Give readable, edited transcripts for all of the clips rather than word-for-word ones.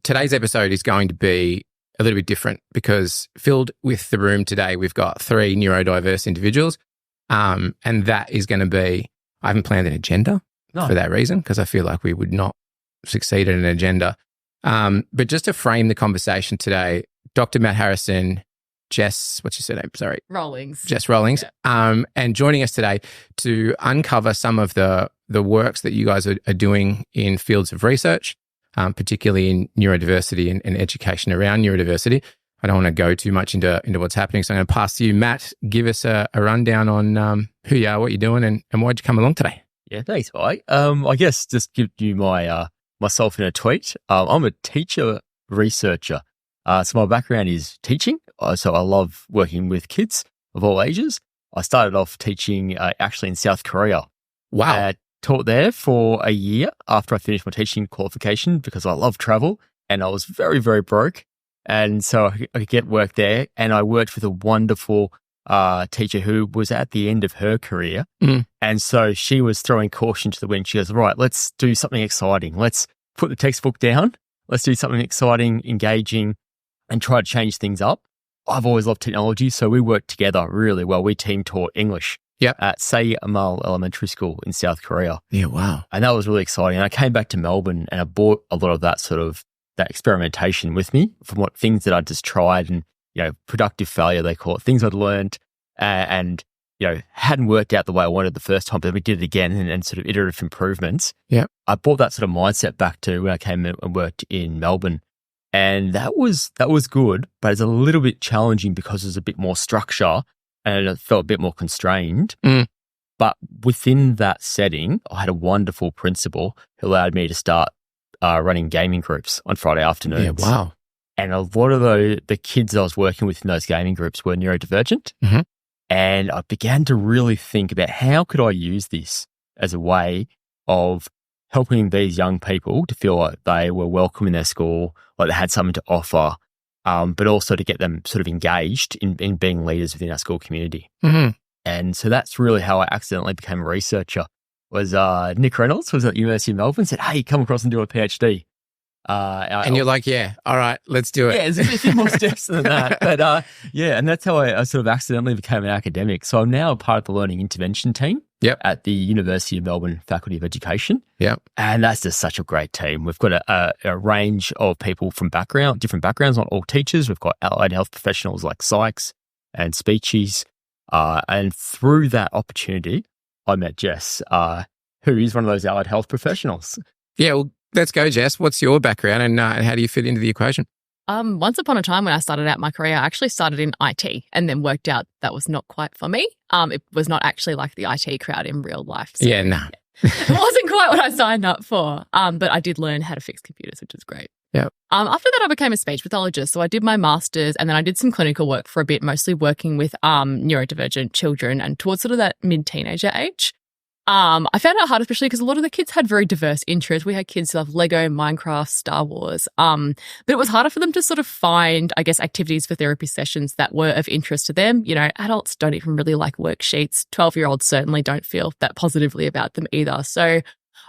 today's episode is going to be a little bit different because filled with the room today, we've got 3 neurodiverse individuals. And that is going to be, I haven't planned an agenda for that reason because I feel like we would not succeed at an agenda. But just to frame the conversation today, Dr. Matt, Harrison, Jess, what's your surname? Sorry. Rowlings. Jess Rowlings. Yeah. And joining us today to uncover some of the works that you guys are doing in fields of research, particularly in neurodiversity and education around neurodiversity. I don't want to go too much into what's happening, so I'm going to pass to you. Matt, give us a rundown on who you are, what you're doing, and why'd you come along today? Yeah, thanks, Mike. I guess just give you my myself in a tweet. I'm a teacher researcher. So my background is teaching. So I love working with kids of all ages. I started off teaching actually in South Korea. Wow. Taught there for a year after I finished my teaching qualification because I love travel and I was very, very broke. And so I could get work there. And I worked with a wonderful teacher who was at the end of her career. Mm. And so she was throwing caution to the wind. She goes, right, let's do something exciting. Let's put the textbook down. Let's do something exciting, engaging, and try to change things up. I've always loved technology, so we worked together really well. We team taught English at Saemal Elementary School in South Korea. Yeah, wow. And that was really exciting. And I came back to Melbourne and I brought a lot of that sort of that experimentation with me from what things that I just tried and, productive failure, they call it, things I'd learned and hadn't worked out the way I wanted the first time, but we did it again and sort of iterative improvements. Yeah. I brought that sort of mindset back to when I came and worked in Melbourne. And that was good, but it's a little bit challenging because there's a bit more structure and it felt a bit more constrained. Mm. But within that setting, I had a wonderful principal who allowed me to start running gaming groups on Friday afternoons. Yeah, wow. And a lot of the kids I was working with in those gaming groups were neurodivergent. Mm-hmm. And I began to really think about how could I use this as a way of helping these young people to feel like they were welcome in their school, like they had something to offer, but also to get them sort of engaged in being leaders within our school community. Mm-hmm. And so that's really how I accidentally became a researcher. Was Nick Reynolds was at the University of Melbourne, said, hey, come across and do a PhD. And you're like, yeah, all right, let's do it. Yeah, there's a few more steps than that. But and that's how I sort of accidentally became an academic. So I'm now a part of the Learning Intervention team at the University of Melbourne Faculty of Education. Yep. And that's just such a great team. We've got a range of people from different backgrounds, not all teachers. We've got allied health professionals like psychs and speechies. And through that opportunity, I met Jess, who is one of those allied health professionals. Yeah, well, let's go, Jess. What's your background and how do you fit into the equation? Once upon a time when I started out my career, I actually started in IT and then worked out that was not quite for me. It was not actually like the IT crowd in real life. So, It wasn't quite what I signed up for. But I did learn how to fix computers, which was great. Yeah. After that, I became a speech pathologist. So I did my master's and then I did some clinical work for a bit, mostly working with neurodivergent children and towards sort of that mid-teenager age. I found it hard, especially because a lot of the kids had very diverse interests. We had kids who love Lego, Minecraft, Star Wars. But it was harder for them to sort of find, I guess, activities for therapy sessions that were of interest to them. Adults don't even really like worksheets. 12-year-olds certainly don't feel that positively about them either. So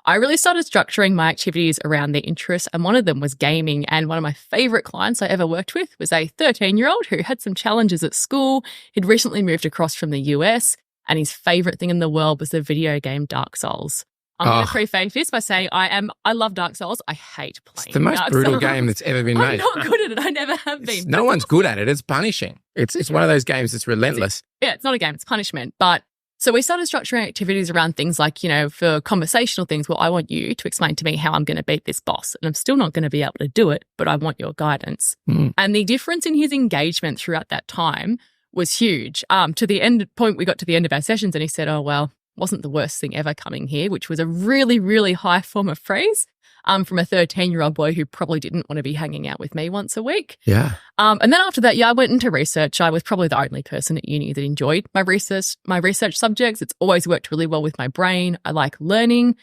I really started structuring my activities around their interests, and one of them was gaming. And one of my favorite clients I ever worked with was a 13-year-old who had some challenges at school. He'd recently moved across from the US, and his favorite thing in the world was the video game Dark Souls. I'm going to preface this by saying I love Dark Souls. I hate playing. It's the most brutal game that's ever been made. I'm not good at it. I never have been. No one's good at it. It's punishing. It's one of those games that's relentless. Yeah, it's not a game. It's punishment. But so we started structuring activities around things like, for conversational things, well, I want you to explain to me how I'm going to beat this boss. And I'm still not going to be able to do it, but I want your guidance. Mm. And the difference in his engagement throughout that time was huge. To the end point, we got to the end of our sessions and he said, oh, well, wasn't the worst thing ever coming here, which was a really, really high form of praise from a 13-year-old boy who probably didn't want to be hanging out with me once a week. Yeah. And then after that, I went into research. I was probably the only person at uni that enjoyed my research subjects. It's always worked really well with my brain. I like learning.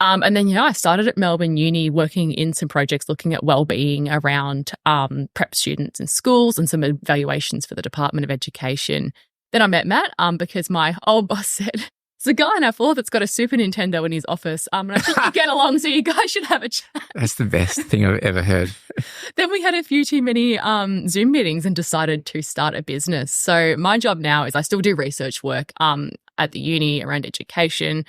And then, I started at Melbourne Uni working in some projects looking at wellbeing around prep students in schools and some evaluations for the Department of Education. Then I met Matt because my old boss It's a guy on our floor that's got a Super Nintendo in his office. And I think we get along, so you guys should have a chat. That's the best thing I've ever heard. Then we had a few too many Zoom meetings and decided to start a business. So my job now is I still do research work at the uni around education.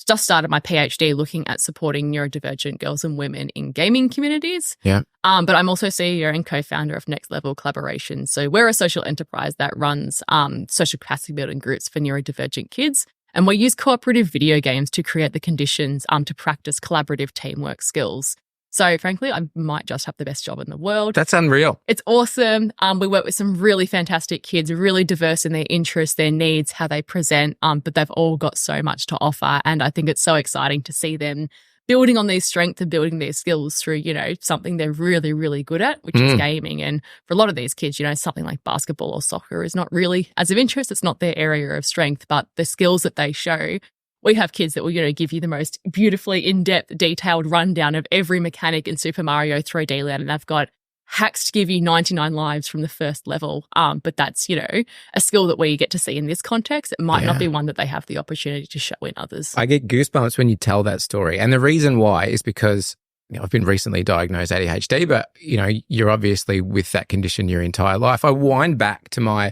Just started my PhD looking at supporting neurodivergent girls and women in gaming communities. Yeah. But I'm also CEO and co-founder of Next Level Collaboration. So we're a social enterprise that runs social capacity building groups for neurodivergent kids. And we use cooperative video games to create the conditions to practice collaborative teamwork skills. So frankly, I might just have the best job in the world. That's unreal. It's awesome. We work with some really fantastic kids, really diverse in their interests, their needs, how they present, but they've all got so much to offer. And I think it's so exciting to see them building on these strengths and building their skills through, something they're really, really good at, which is gaming. And for a lot of these kids, something like basketball or soccer is not really as of interest. It's not their area of strength, but the skills that they show. We have kids that will, give you the most beautifully in-depth, detailed rundown of every mechanic in Super Mario 3D Land, and they've got hacks to give you 99 lives from the first level. But that's, a skill that we get to see in this context. It might not be one that they have the opportunity to show in others. I get goosebumps when you tell that story. And the reason why is because I've been recently diagnosed ADHD, but, you're obviously with that condition your entire life. I wind back to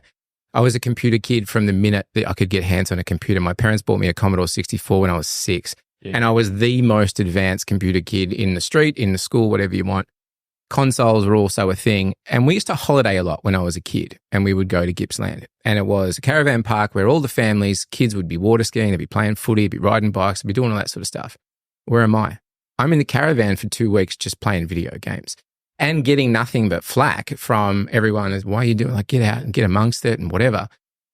I was a computer kid from the minute that I could get hands on a computer. My parents bought me a Commodore 64 when I was 6. Yeah. And I was the most advanced computer kid in the street, in the school, whatever you want. Consoles were also a thing. And we used to holiday a lot when I was a kid, and we would go to Gippsland. And it was a caravan park where all the families, kids would be water skiing, they'd be playing footy, they'd be riding bikes, they'd be doing all that sort of stuff. Where am I? I'm in the caravan for 2 weeks just playing video games. And getting nothing but flack from everyone is, why are you doing, get out and get amongst it and whatever.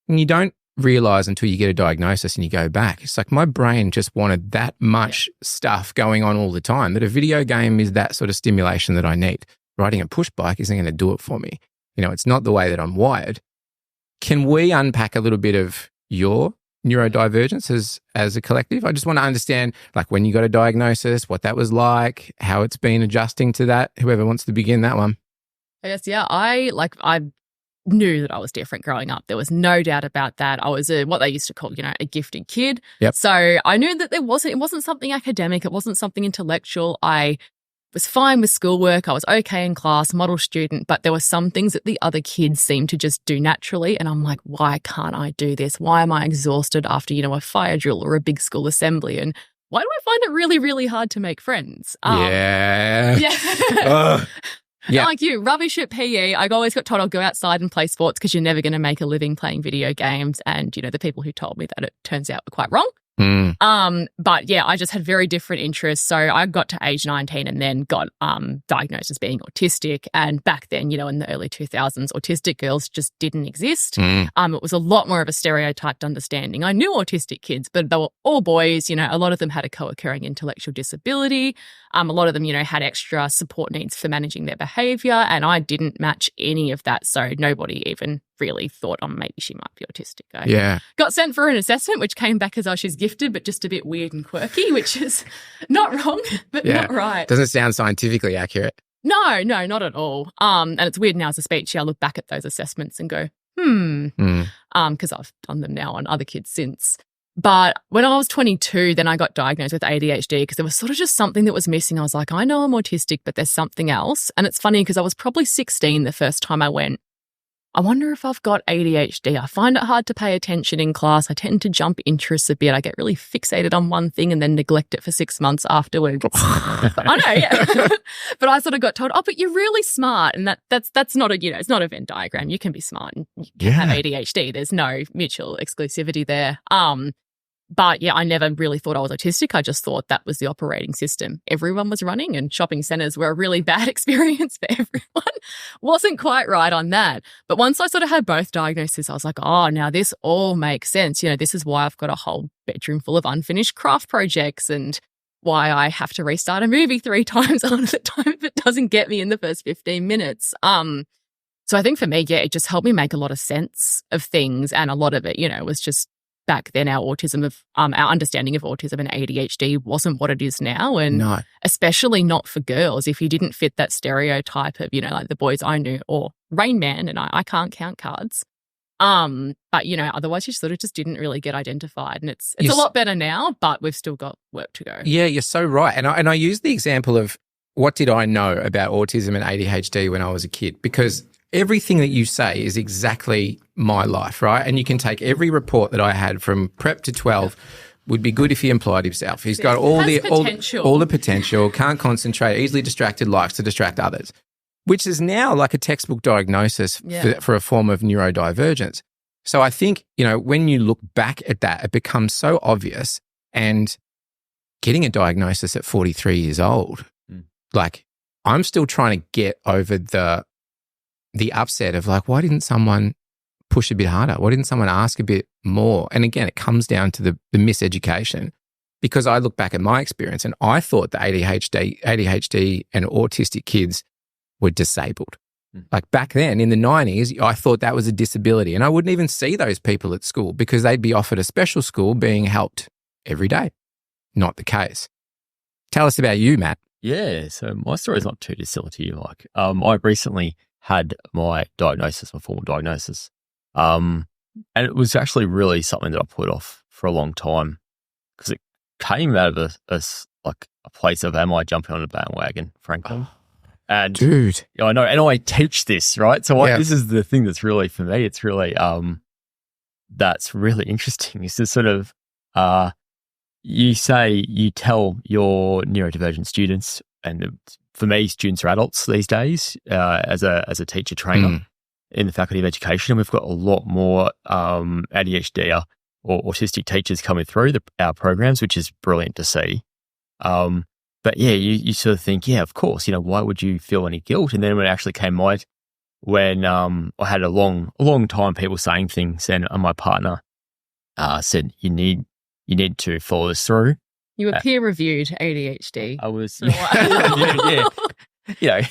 And you don't realize until you get a diagnosis and you go back. It's like my brain just wanted that much stuff going on all the time, that a video game is that sort of stimulation that I need. Riding a push bike isn't going to do it for me. It's not the way that I'm wired. Can we unpack a little bit of your neurodivergence as a collective? I just want to understand, when you got a diagnosis, what that was like, how it's been adjusting to that. Whoever wants to begin that one. I guess, I knew that I was different growing up. There was no doubt about that. I was what they used to call, a gifted kid. Yep. So I knew that it wasn't something academic. It wasn't something intellectual. I was fine with schoolwork. I was okay in class, model student, but there were some things that the other kids seemed to just do naturally. And I'm like, why can't I do this? Why am I exhausted after, a fire drill or a big school assembly? And why do I find it really, really hard to make friends? Yeah. Yeah. Like you, rubbish at PE. I always got told I'll go outside and play sports because you're never going to make a living playing video games. And, the people who told me that, it turns out were quite wrong. But yeah, I just had very different interests. So I got to age 19 and then got diagnosed as being autistic. And back then, in the early 2000s, autistic girls just didn't exist. It was a lot more of a stereotyped understanding. I knew autistic kids, but they were all boys. A lot of them had a co-occurring intellectual disability. A lot of them, had extra support needs for managing their behavior. And I didn't match any of that. So nobody even really thought, maybe she might be autistic. I got sent for an assessment, which came back as, she's gifted, but just a bit weird and quirky, which is not wrong, but not right. Doesn't sound scientifically accurate. No, not at all. And it's weird now as a speech, I look back at those assessments and go, because I've done them now on other kids since. But when I was 22, then I got diagnosed with ADHD because there was sort of just something that was missing. I was like, I know I'm autistic, but there's something else. And it's funny because I was probably 16 the first time I went, I wonder if I've got ADHD. I find it hard to pay attention in class. I tend to jump interests a bit. I get really fixated on one thing and then neglect it for 6 months afterwards. I know, yeah. But I sort of got told, but you're really smart. And that's not it's not a Venn diagram. You can be smart and you can have ADHD. There's no mutual exclusivity there. But yeah, I never really thought I was autistic. I just thought that was the operating system everyone was running, and shopping centres were a really bad experience for everyone. Wasn't quite right on that. But once I sort of had both diagnoses, I was like, now this all makes sense. This is why I've got a whole bedroom full of unfinished craft projects and why I have to restart a movie 3 times a lot of the time if it doesn't get me in the first 15 minutes. So I think for me, it just helped me make a lot of sense of things, and a lot of it, was just back then our understanding of autism and ADHD wasn't what it is now. And especially not for girls. If you didn't fit that stereotype of, like the boys I knew or Rain Man and I can't count cards, But, you know, otherwise you sort of just didn't really get identified. And it's a lot better now, but we've still got work to go. Yeah, you're so right. And I use the example of what did I know about autism and ADHD when I was a kid? Because everything that you say is exactly my life, right? And you can take every report that I had from prep to 12 would be good if he employed himself. He's got all the potential, can't concentrate, easily distracted, likes to distract others, which is now like a textbook diagnosis for a form of neurodivergence. So I think, you know, when you look back at that, it becomes so obvious. And getting a diagnosis at 43 years old, like I'm still trying to get over the upset of like, why didn't someone push a bit harder? Why didn't someone ask a bit more? And again, it comes down to the miseducation, because I look back at my experience and I thought that ADHD and autistic kids were disabled. Like back then in the 90s, I thought that was a disability, and I wouldn't even see those people at school because they'd be offered a special school being helped every day. Not the case. Tell us about you, Matt. Yeah, so my story is not too dissimilar to you. Like, I recently had my diagnosis, my formal diagnosis, and it was actually really something that I put off for a long time because it came out of a place of, am I jumping on a bandwagon, frankly? And dude, I know, and I teach this, right? So this is the thing that's really, for me, it's really, that's really interesting. Is to sort of, you tell your neurodivergent students, and for me, students are adults these days, as a teacher trainer in the Faculty of Education, and we've got a lot more ADHD or autistic teachers coming through our programs, which is brilliant to see. But yeah, you sort of think, yeah, of course, you know, why would you feel any guilt? And then when it actually came when I had a long time people saying things, and my partner said, you need to follow this through. You were peer reviewed ADHD. I was, yeah. You know,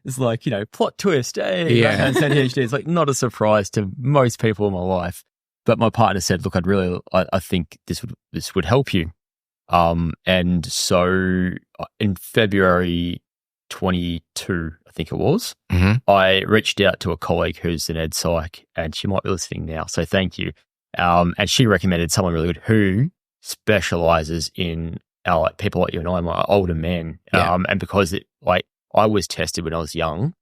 it's like, you know, plot twist, hey, and ADHD is like not a surprise to most people in my life. But my partner said, look, I think this would help you. And so in February 22, I think it was, I reached out to a colleague who's an ed psych, and she might be listening now, so thank you. And she recommended someone really good who specializes in people like you and I, my older men. And because I was tested when I was young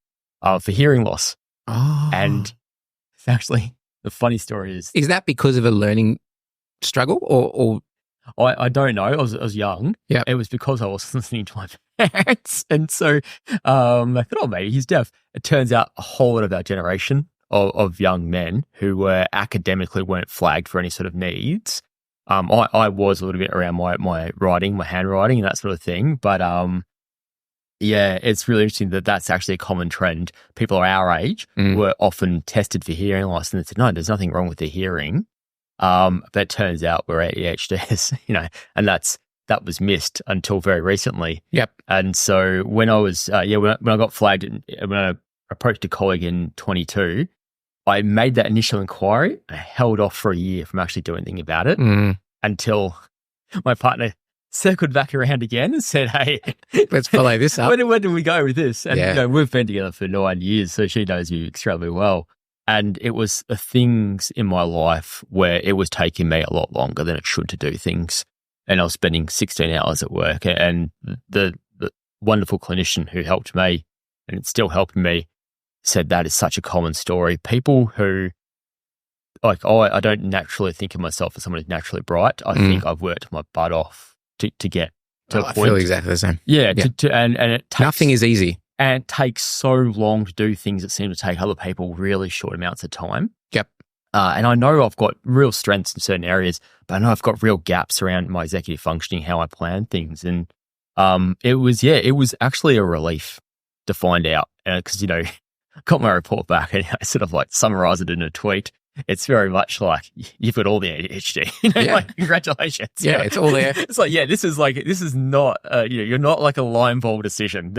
for hearing loss. Oh. And actually, the funny story is that because of a learning struggle or I don't know. I was young. Yeah. It was because I was listening to my parents. And so I thought, oh, maybe he's deaf. It turns out a whole lot of our generation of young men who were academically weren't flagged for any sort of needs. I was a little bit around my writing, my handwriting and that sort of thing. But yeah, it's really interesting that that's actually a common trend. People our age were often tested for hearing loss, and they said, no, there's nothing wrong with their hearing. But it turns out we're ADHDs, you know, and that was missed until very recently. Yep. And so when I was, when I got flagged, when I approached a colleague in 22, I made that initial inquiry. I held off for a year from actually doing anything about it until my partner circled back around again and said, hey, let's follow this up. Where do we go with this? And you know, we've been together for 9 years, so she knows you extremely well. And it was things in my life where it was taking me a lot longer than it should to do things. And I was spending 16 hours at work. And the wonderful clinician who helped me, and it's still helping me, said that is such a common story. People who, like, I don't naturally think of myself as someone who's naturally bright. I think I've worked my butt off to get to a point. I feel exactly the same. Yeah. And it takes, nothing is easy. And it takes so long to do things that seem to take other people really short amounts of time. Yep. And I know I've got real strengths in certain areas, but I know I've got real gaps around my executive functioning, how I plan things. And it was actually a relief to find out because, you know, I got my report back and I sort of like summarized it in a tweet. It's very much like you've got all the ADHD. You know, like, congratulations. Yeah, it's all there. It's like, this is not, you're not like a line ball decision.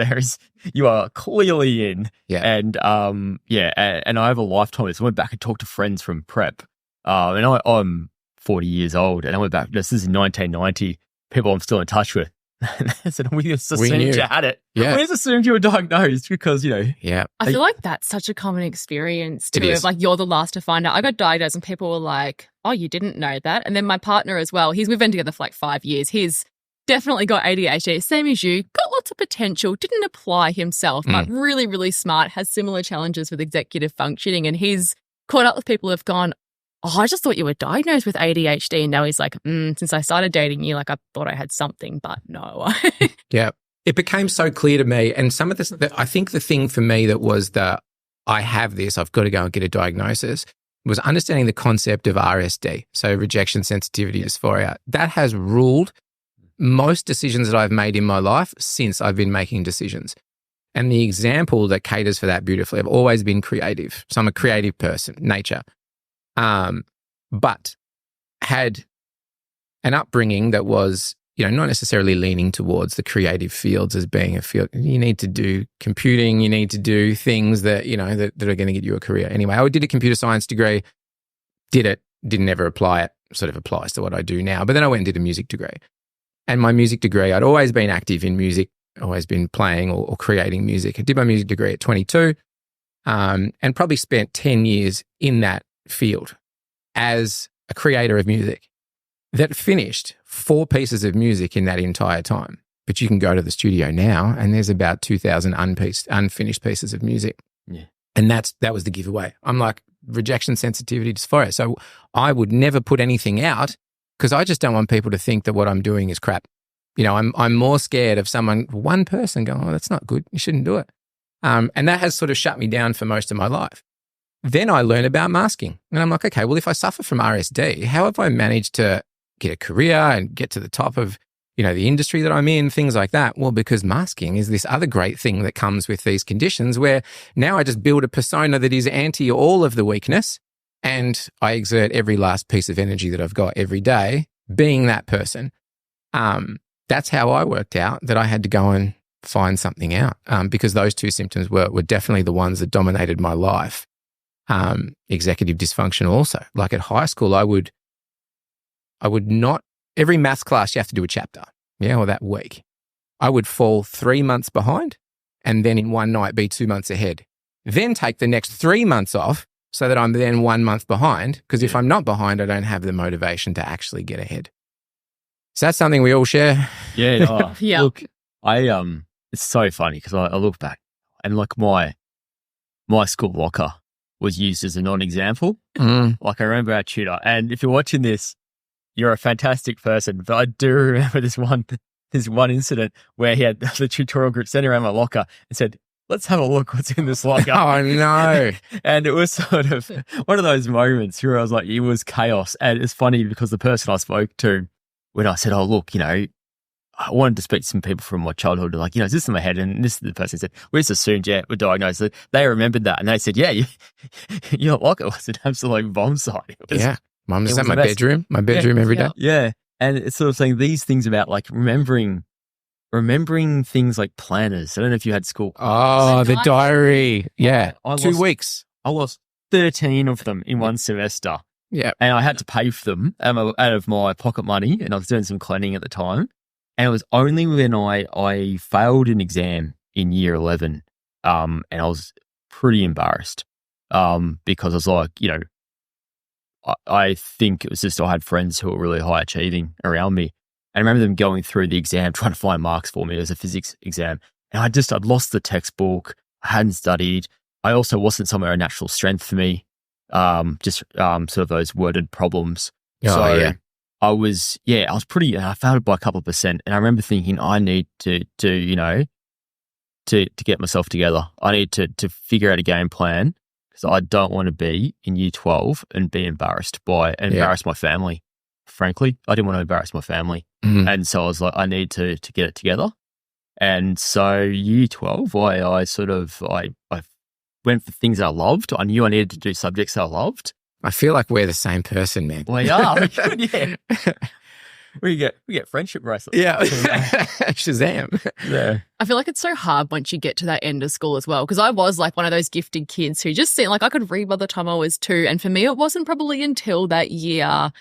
You are clearly in. Yeah. And, and I have a lifetime of this. I went back and talked to friends from prep. And I'm 40 years old and I went back, this is in 1990, people I'm still in touch with. I said, we just We assumed knew. you had it. Yeah. We just assumed you were diagnosed because, Yeah. I feel like that's such a common experience It too. is. Of like, you're the last to find out. I got diagnosed and people were like, oh, you didn't know that. And then my partner as well, we've been together for like 5 years. He's definitely got ADHD, same as you, got lots of potential, didn't apply himself, but really, really smart, has similar challenges with executive functioning. And he's caught up with people who have gone, oh, I just thought you were diagnosed with ADHD. And now he's like, since I started dating you, like I thought I had something, but no. Yeah. It became so clear to me. And some of this, I think the thing for me that was that I have this, I've got to go and get a diagnosis, was understanding the concept of RSD. So rejection, sensitivity, dysphoria. That has ruled most decisions that I've made in my life since I've been making decisions. And the example that caters for that beautifully, I've always been creative. So I'm a creative person, nature. But had an upbringing that was, not necessarily leaning towards the creative fields as being a field. You need to do computing, you need to do things that, that are going to get you a career. Anyway, I did a computer science degree, did it, didn't ever apply it, sort of applies to what I do now. But then I went and did a music degree. And my music degree, I'd always been active in music, always been playing or creating music. I did my music degree at 22 and probably spent 10 years in that field as a creator of music. That finished 4 pieces of music in that entire time. But you can go to the studio now and there's about 2,000 unfinished pieces of music. Yeah. And that was the giveaway. I'm like, rejection, sensitivity, dysphoria. So I would never put anything out because I just don't want people to think that what I'm doing is crap. I'm more scared of one person going, oh, that's not good. You shouldn't do it. And that has sort of shut me down for most of my life. Then I learned about masking. And I'm like, okay, well, if I suffer from RSD, how have I managed to get a career and get to the top of, the industry that I'm in, things like that? Well, because masking is this other great thing that comes with these conditions where now I just build a persona that is anti all of the weakness and I exert every last piece of energy that I've got every day being that person. That's how I worked out that I had to go and find something out because those 2 symptoms were definitely the ones that dominated my life. Executive dysfunction also. Like at high school, I would not, every maths class you have to do a chapter, or that week. I would fall 3 months behind and then in one night be 2 months ahead. Then take the next 3 months off so that I'm then 1 month behind because if I'm not behind, I don't have the motivation to actually get ahead. So that's something we all share. Yeah. Oh, Yeah. Look, it's so funny because I look back and like my school locker was used as a non-example. Like I remember our tutor, and if you're watching this, you're a fantastic person. But I do remember this one incident where he had the tutorial group sent around my locker and said, let's have a look what's in this locker. Oh, no. And it was sort of one of those moments where I was like, it was chaos. And it's funny because the person I spoke to, when I said, oh, look, I wanted to speak to some people from my childhood, like, is this in my head? And this is the person who said, we just assumed, we're diagnosed. They remembered that. And they said, your locker was an absolute bomb site. Mum was at my bedroom every day. Yeah. And it's sort of saying these things about like remembering things like planners. I don't know if you had school. Oh, the diary. Yeah. I 2 weeks. I lost 13 of them in one semester. Yeah. And I had to pay for them out of my pocket money. And I was doing some cleaning at the time. And it was only when I failed an exam in year 11 and I was pretty embarrassed because I was like, I think it was just I had friends who were really high achieving around me. And I remember them going through the exam, trying to find marks for me. It was a physics exam. And I'd lost the textbook. I hadn't studied. I also wasn't somewhere a natural strength for me. Sort of those worded problems. I was I failed by a couple of percent. And I remember thinking, I need to get myself together. I need to figure out a game plan because I don't want to be in year 12 and be embarrassed embarrass my family. Frankly, I didn't want to embarrass my family. Mm-hmm. And so I was like, I need to get it together. And so year 12, I went for things I loved. I knew I needed to do subjects I loved. I feel like we're the same person, man. We are. Yeah. We get friendship bracelets. Yeah. Shazam. Yeah. I feel like it's so hard once you get to that end of school as well. Because I was like one of those gifted kids who just seemed like I could read by the time I was 2. And for me, it wasn't probably until that year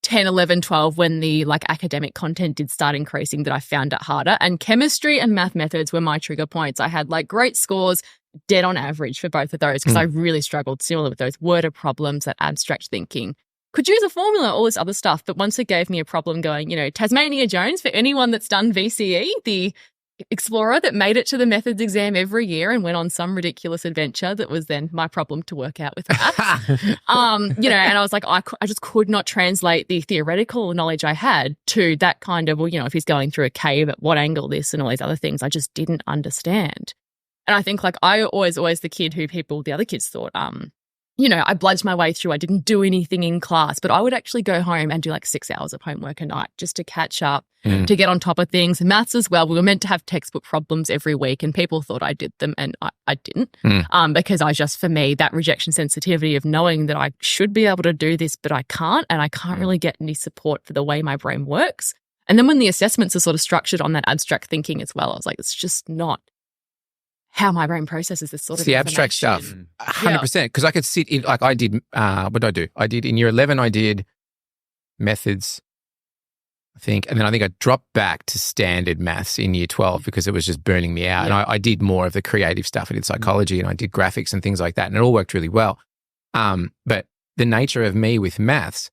10, 11, 12, when the like academic content did start increasing, that I found it harder. And chemistry and math methods were my trigger points. I had like great scores, dead on average for both of those, because I really struggled similar with those worded problems, that abstract thinking. Could use a formula, all this other stuff. But once it gave me a problem going, you know, Tasmania Jones, for anyone that's done VCE, the explorer that made it to the methods exam every year and went on some ridiculous adventure that was then my problem to work out with maths. You know, and I was like, I just could not translate the theoretical knowledge I had to that kind of, well, you know, if he's going through a cave, at what angle this and all these other things, I just didn't understand. And I think like I always the kid who the other kids thought, you know, I bludged my way through. I didn't do anything in class, but I would actually go home and do like 6 hours of homework a night just to catch up, to get on top of things. Maths as well. We were meant to have textbook problems every week, and people thought I did them, and I didn't, because I just, for me, that rejection sensitivity of knowing that I should be able to do this, but I can't, and I can't really get any support for the way my brain works. And then when the assessments are sort of structured on that abstract thinking as well, I was like, it's just not how my brain processes this sort of the abstract stuff, 100%. Because I could sit in, like I did, what did I do? I did in year 11, I did methods, I think. And then I think I dropped back to standard maths in year 12 because it was just burning me out. And I did more of the creative stuff. I did psychology and I did graphics and things like that. And it all worked really well. But the nature of me with maths,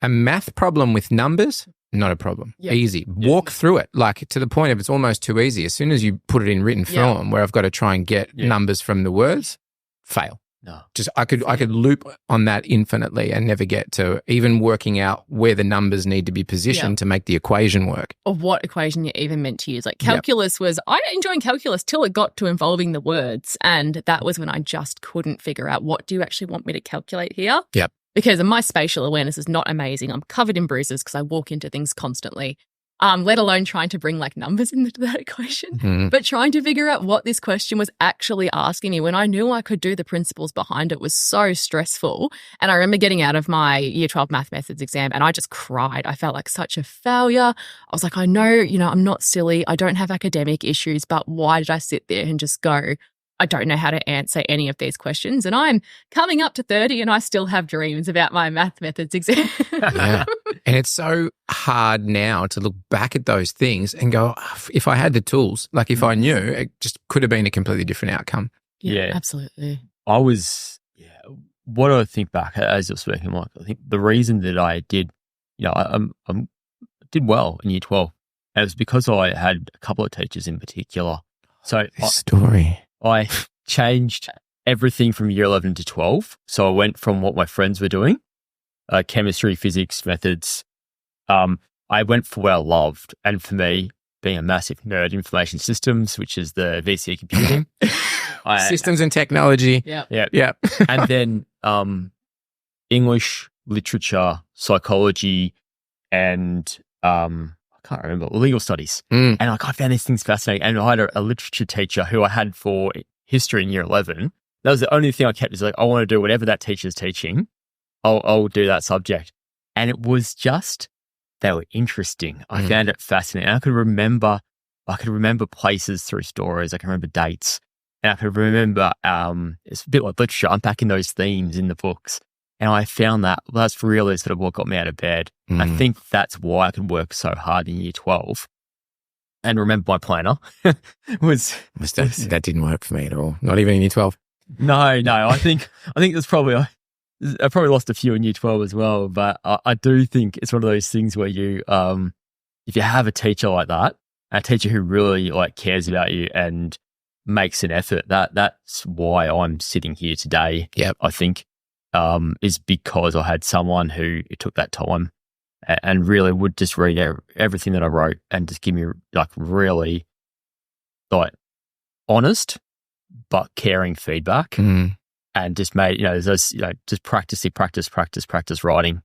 a math problem with numbers, not a problem. Easy. Walk through it, like to the point of it's almost too easy. As soon as you put it in written form where I've got to try and get numbers from the words, fail. No. Just I could loop on that infinitely and never get to even working out where the numbers need to be positioned to make the equation work. Or what equation you're even meant to use. Like calculus was, I enjoyed calculus till it got to involving the words. And that was when I just couldn't figure out, what do you actually want me to calculate here? Yep. Because my spatial awareness is not amazing. I'm covered in bruises because I walk into things constantly, let alone trying to bring like numbers into that equation. But trying to figure out what this question was actually asking me when I knew I could do the principles behind it was so stressful. And I remember getting out of my year 12 math methods exam and I just cried. I felt like such a failure. I was like, I know, you know, I'm not silly. I don't have academic issues, but why did I sit there and just go, I don't know how to answer any of these questions. And I'm coming up to 30 and I still have dreams about my math methods exam. And it's so hard now to look back at those things and go, if I had the tools, like if I knew, it just could have been a completely different outcome. Yeah, absolutely. What I think back as you're speaking, Mike, I think the reason that I did, you know, I did well in year 12, and it was because I had a couple of teachers in particular. So I changed everything from year 11 to 12. So I went from what my friends were doing, chemistry, physics, methods. I went for what I loved. And for me, being a massive nerd, information systems, which is the VCE computing. Systems and technology. Yeah. And then English, literature, psychology, and I can't remember, legal studies. And like I found these things fascinating. And I had a literature teacher who I had for history in year 11. That was the only thing I kept, is like, I want to do whatever that teacher's teaching. I'll do that subject. And it was just, they were interesting. I found it fascinating. And I could remember places through stories. I can remember dates. And I could remember, it's a bit like literature, unpacking those themes in the books. And I found that's really sort of what got me out of bed. I think that's why I could work so hard in year 12. And remember my planner that didn't work for me at all. Not even in year 12. No. I think there's probably, I probably lost a few in year 12 as well. But I do think it's one of those things where you, if you have a teacher like that, a teacher who really like cares about you and makes an effort, that's why I'm sitting here today. I think. Is because I had someone who took that time and really would just read everything that I wrote and just give me like really like honest but caring feedback, and just made, you know, those, you know, just practice writing,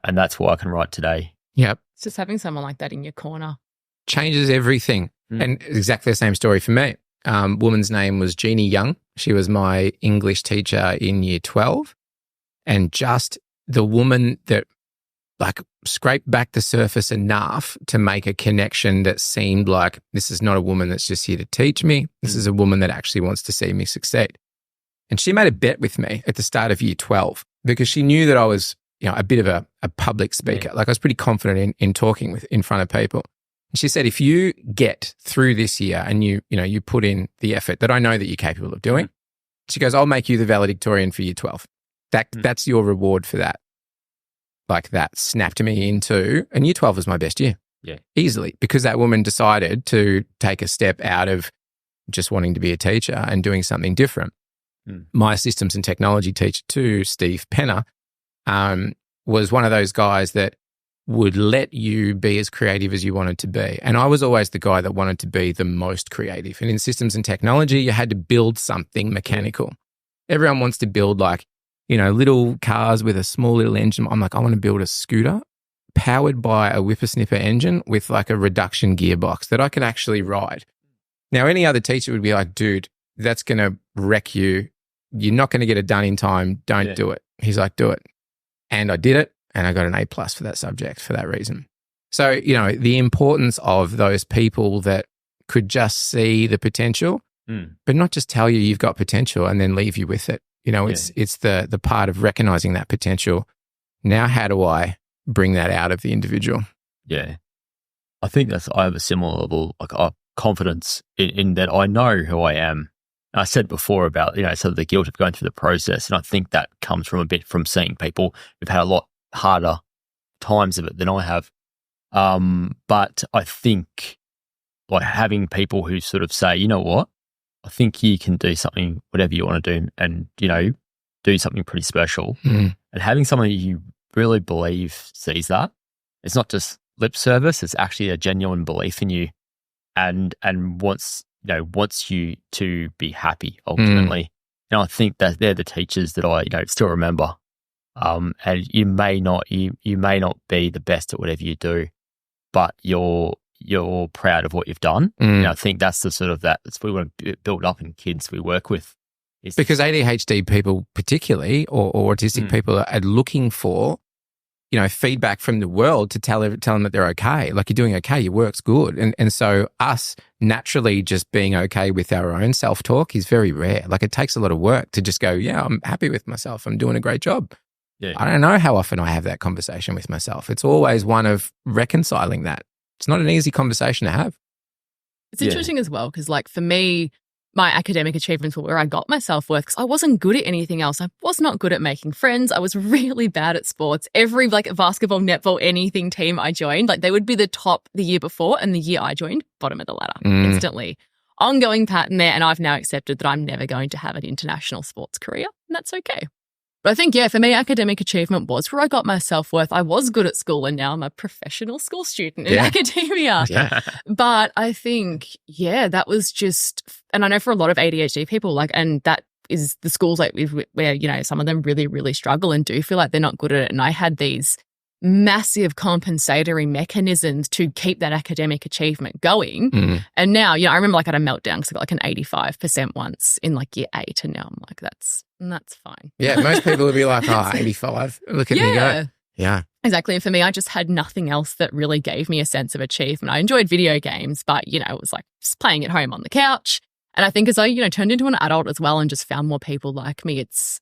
and that's why I can write today. Yep. It's just having someone like that in your corner changes everything. And exactly the same story for me. Woman's name was Jeannie Young. She was my English teacher in year 12. And just the woman that like scraped back the surface enough to make a connection that seemed like, this is not a woman that's just here to teach me. This is a woman that actually wants to see me succeed. And she made a bet with me at the start of year 12 because she knew that I was a bit of a public speaker. Like I was pretty confident in talking in front of people. And she said, if you get through this year and you put in the effort that I know that you're capable of doing, she goes, I'll make you the valedictorian for year 12. That's your reward for that. Like that snapped me into, and year 12 was my best year. Yeah. Easily. Because that woman decided to take a step out of just wanting to be a teacher and doing something different. My systems and technology teacher too, Steve Penner, was one of those guys that would let you be as creative as you wanted to be. And I was always the guy that wanted to be the most creative. And in systems and technology, you had to build something mechanical. Everyone wants to build little cars with a small little engine. I'm like, I want to build a scooter powered by a whippersnipper engine with like a reduction gearbox that I could actually ride. Now, any other teacher would be like, dude, that's going to wreck you. You're not going to get it done in time. Don't do it. He's like, do it. And I did it. And I got an A+ for that subject for that reason. So, the importance of those people that could just see the potential, but not just tell you you've got potential and then leave you with it. It's the part of recognizing that potential. Now, how do I bring that out of the individual? Yeah. I think I have a similar level of confidence in that I know who I am. I said before about, sort of the guilt of going through the process. And I think that comes from a bit from seeing people who've had a lot harder times of it than I have. But I think like having people who sort of say, you know what, I think you can do something, whatever you want to do and, do something pretty special. And having someone you really believe sees that. It's not just lip service, it's actually a genuine belief in you and wants you to be happy ultimately. And I think that they're the teachers that I, still remember. And you may not be the best at whatever you do, but you're proud of what you've done. I think that's the sort of that's what we want to build up in kids we work with. Because ADHD people particularly, or autistic people are looking for, feedback from the world to tell them that they're okay. Like, you're doing okay, your work's good. And so us naturally just being okay with our own self-talk is very rare. Like, it takes a lot of work to just go, yeah, I'm happy with myself. I'm doing a great job. Yeah. I don't know how often I have that conversation with myself. It's always one of reconciling that. It's not an easy conversation to have. It's interesting as well because, like, for me, my academic achievements were where I got my self-worth because I wasn't good at anything else. I was not good at making friends. I was really bad at sports. Every, basketball, netball, anything team I joined, they would be the top the year before, and the year I joined, bottom of the ladder instantly. Ongoing pattern there, and I've now accepted that I'm never going to have an international sports career, and that's okay. But I think, for me, academic achievement was where I got my self-worth. I was good at school and now I'm a professional school student in academia. Yeah. But I think, that was just, and I know for a lot of ADHD people, and that is the schools where, some of them really, really struggle and do feel like they're not good at it. And I had these massive compensatory mechanisms to keep that academic achievement going. And now, I remember I had a meltdown because I got an 85% once in year 8, and now I'm like, that's fine. Yeah, most people would be like, 85, look at me go. Yeah. Exactly. And for me, I just had nothing else that really gave me a sense of achievement. I enjoyed video games, but, it was just playing at home on the couch. And I think as I, turned into an adult as well and just found more people like me, it's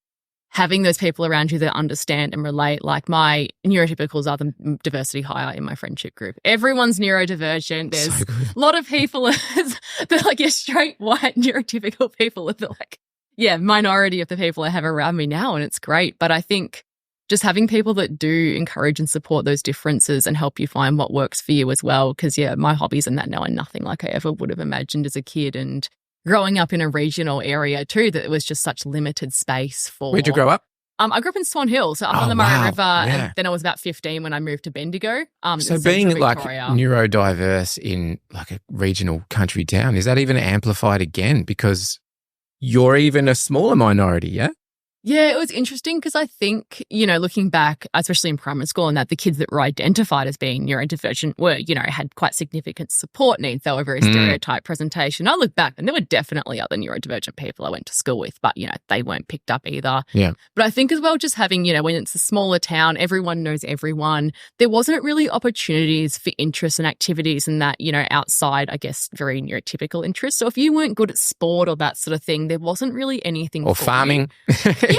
having those people around you that understand and relate. Like, my neurotypicals are the diversity hire in my friendship group. Everyone's neurodivergent. There's a lot of people, they're straight white neurotypical people are minority of the people I have around me now, and it's great. But I think just having people that do encourage and support those differences and help you find what works for you as well. Because, my hobbies and that now are nothing like I ever would have imagined as a kid. And growing up in a regional area too, that it was just such limited space for. Where'd you grow up? I grew up in Swan Hill, so up on the Murray River, and then I was about 15 when I moved to Bendigo. So being neurodiverse in a regional country town, is that even amplified again? Because you're even a smaller minority, yeah? Yeah, it was interesting because I think, looking back, especially in primary school, and that the kids that were identified as being neurodivergent were, had quite significant support needs. They were very stereotyped presentation. I look back and there were definitely other neurodivergent people I went to school with, but, they weren't picked up either. Yeah. But I think as well, just having, when it's a smaller town, everyone knows everyone, there wasn't really opportunities for interests and activities and that, outside, I guess, very neurotypical interests. So if you weren't good at sport or that sort of thing, there wasn't really anything or farming.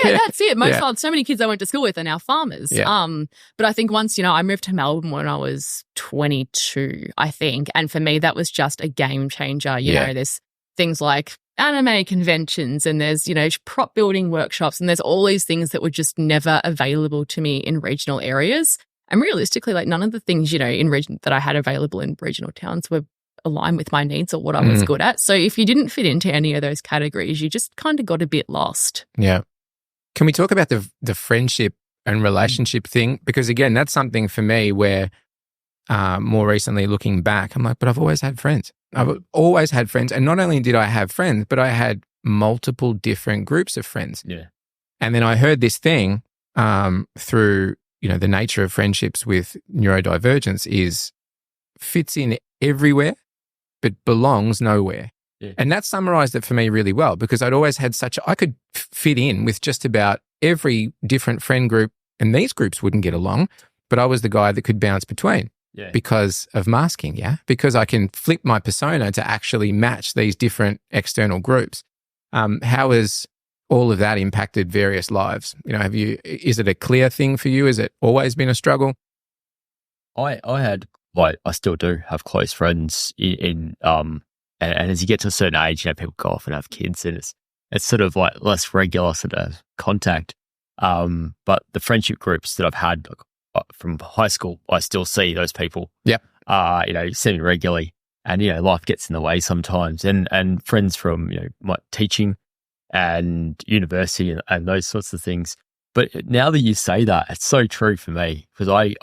Yeah, that's it. So many kids I went to school with are now farmers. Yeah. But I think once, I moved to Melbourne when I was 22, I think. And for me, that was just a game changer. You know, there's things like anime conventions and there's, prop building workshops and there's all these things that were just never available to me in regional areas. And realistically, like none of the things, in region that I had available in regional towns were aligned with my needs or what I was good at. So if you didn't fit into any of those categories, you just kind of got a bit lost. Yeah. Can we talk about the friendship and relationship thing? Because again, that's something for me where more recently looking back, I'm like, but I've always had friends. I've always had friends. And not only did I have friends, but I had multiple different groups of friends. Yeah. And then I heard this thing through, the nature of friendships with neurodivergence is fits in everywhere, but belongs nowhere. Yeah. And that summarized it for me really well because I'd always had I could fit in with just about every different friend group and these groups wouldn't get along, but I was the guy that could bounce between because of masking, because I can flip my persona to actually match these different external groups. How has all of that impacted various lives? Is it a clear thing for you? Has it always been a struggle? I still do have close friends and as you get to a certain age, people go off and have kids and it's sort of like less regular sort of contact. But the friendship groups that I've had from high school, I still see those people. Yep. Semi-regularly and, life gets in the way sometimes and friends from, my teaching and university and those sorts of things. But now that you say that, it's so true for me because I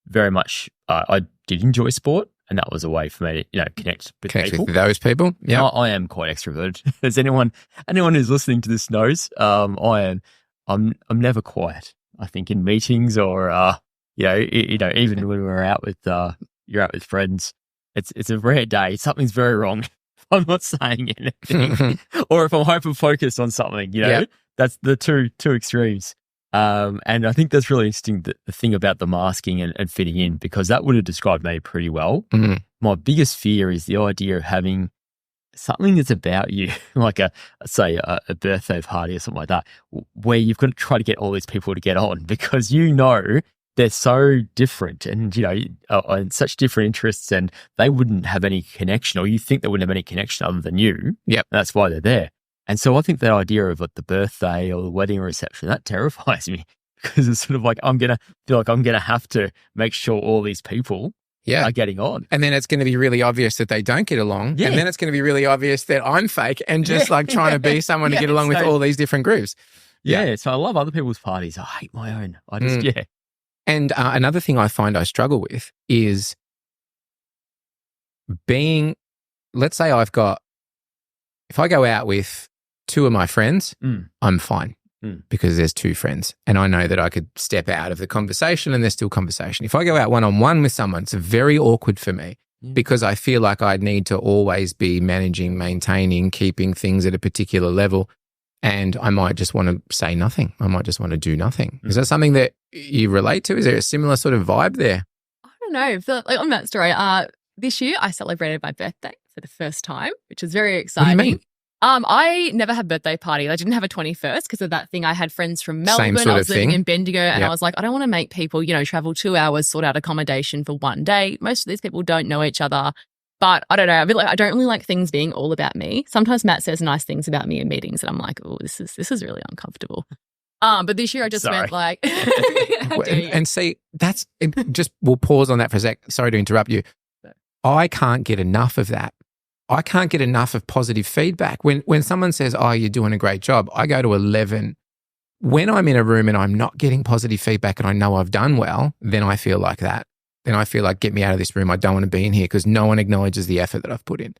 very much, I did enjoy sport and that was a way for me to, connect with people. With those people. Yeah. I am quite extroverted. As anyone who's listening to this knows, I'm never quiet. I think in meetings or, even when we're out with, you're out with friends, it's a rare day. Something's very wrong. I'm not saying anything. Or if I'm hyper-focused on something, that's the two extremes. And I think that's really interesting, the thing about the masking and fitting in, because that would have described me pretty well. Mm-hmm. My biggest fear is the idea of having something that's about you, like a birthday party or something like that, where you've got to try to get all these people to get on because they're so different and, and such different interests and they wouldn't have any connection or you think they wouldn't have any connection other than you. Yep. That's why they're there. And so I think that idea of like the birthday or the wedding reception, that terrifies me because it's sort of like I'm going to have to make sure all these people are getting on. And then it's going to be really obvious that they don't get along. Yeah. And then it's going to be really obvious that I'm fake and just like trying to be someone to get along with all these different groups. Yeah. So I love other people's parties. I hate my own. I just, And another thing I find I struggle with is let's say if I go out with two of my friends, I'm fine because there's two friends and I know that I could step out of the conversation and there's still conversation. If I go out one-on-one with someone, it's very awkward for me because I feel like I'd need to always be managing, maintaining, keeping things at a particular level. And I might just want to say nothing. I might just want to do nothing. Is that something that you relate to? Is there a similar sort of vibe there? I don't know. Like on that story, this year I celebrated my birthday for the first time, which was very exciting. What do you mean? I never had a birthday party. I didn't have a 21st because of that thing. I had friends from Melbourne. Same sort I was of living thing. in Bendigo and I was like, I don't want to make people, travel 2 hours, sort out accommodation for one day. Most of these people don't know each other. But I don't know. I don't really like things being all about me. Sometimes Matt says nice things about me in meetings, and I'm like, oh, this is really uncomfortable. But this year I just went like, and see, that's just. We'll pause on that for a sec. Sorry to interrupt you. I can't get enough of that. I can't get enough of positive feedback. When someone says, "Oh, you're doing a great job," I go to 11. When I'm in a room and I'm not getting positive feedback, and I know I've done well, then I feel like that. Then I feel like, get me out of this room. I don't want to be in here because no one acknowledges the effort that I've put in.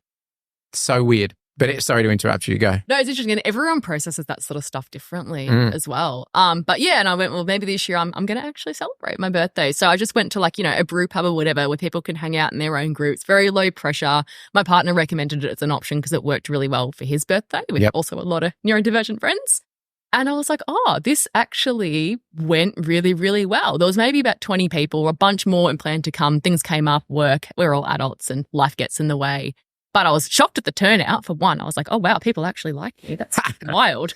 It's so weird. But sorry to interrupt you. Go. No, it's interesting. And everyone processes that sort of stuff differently as well. But yeah, and I went, well, maybe this year I'm going to actually celebrate my birthday. So I just went to a brew pub or whatever where people can hang out in their own groups. Very low pressure. My partner recommended it as an option because it worked really well for his birthday with also a lot of neurodivergent friends. And I was like, oh, this actually went really, really well. There was maybe about 20 people, a bunch more and planned to come. Things came up, work. We're all adults and life gets in the way. But I was shocked at the turnout. For one, I was like, oh, wow, people actually like me. That's wild.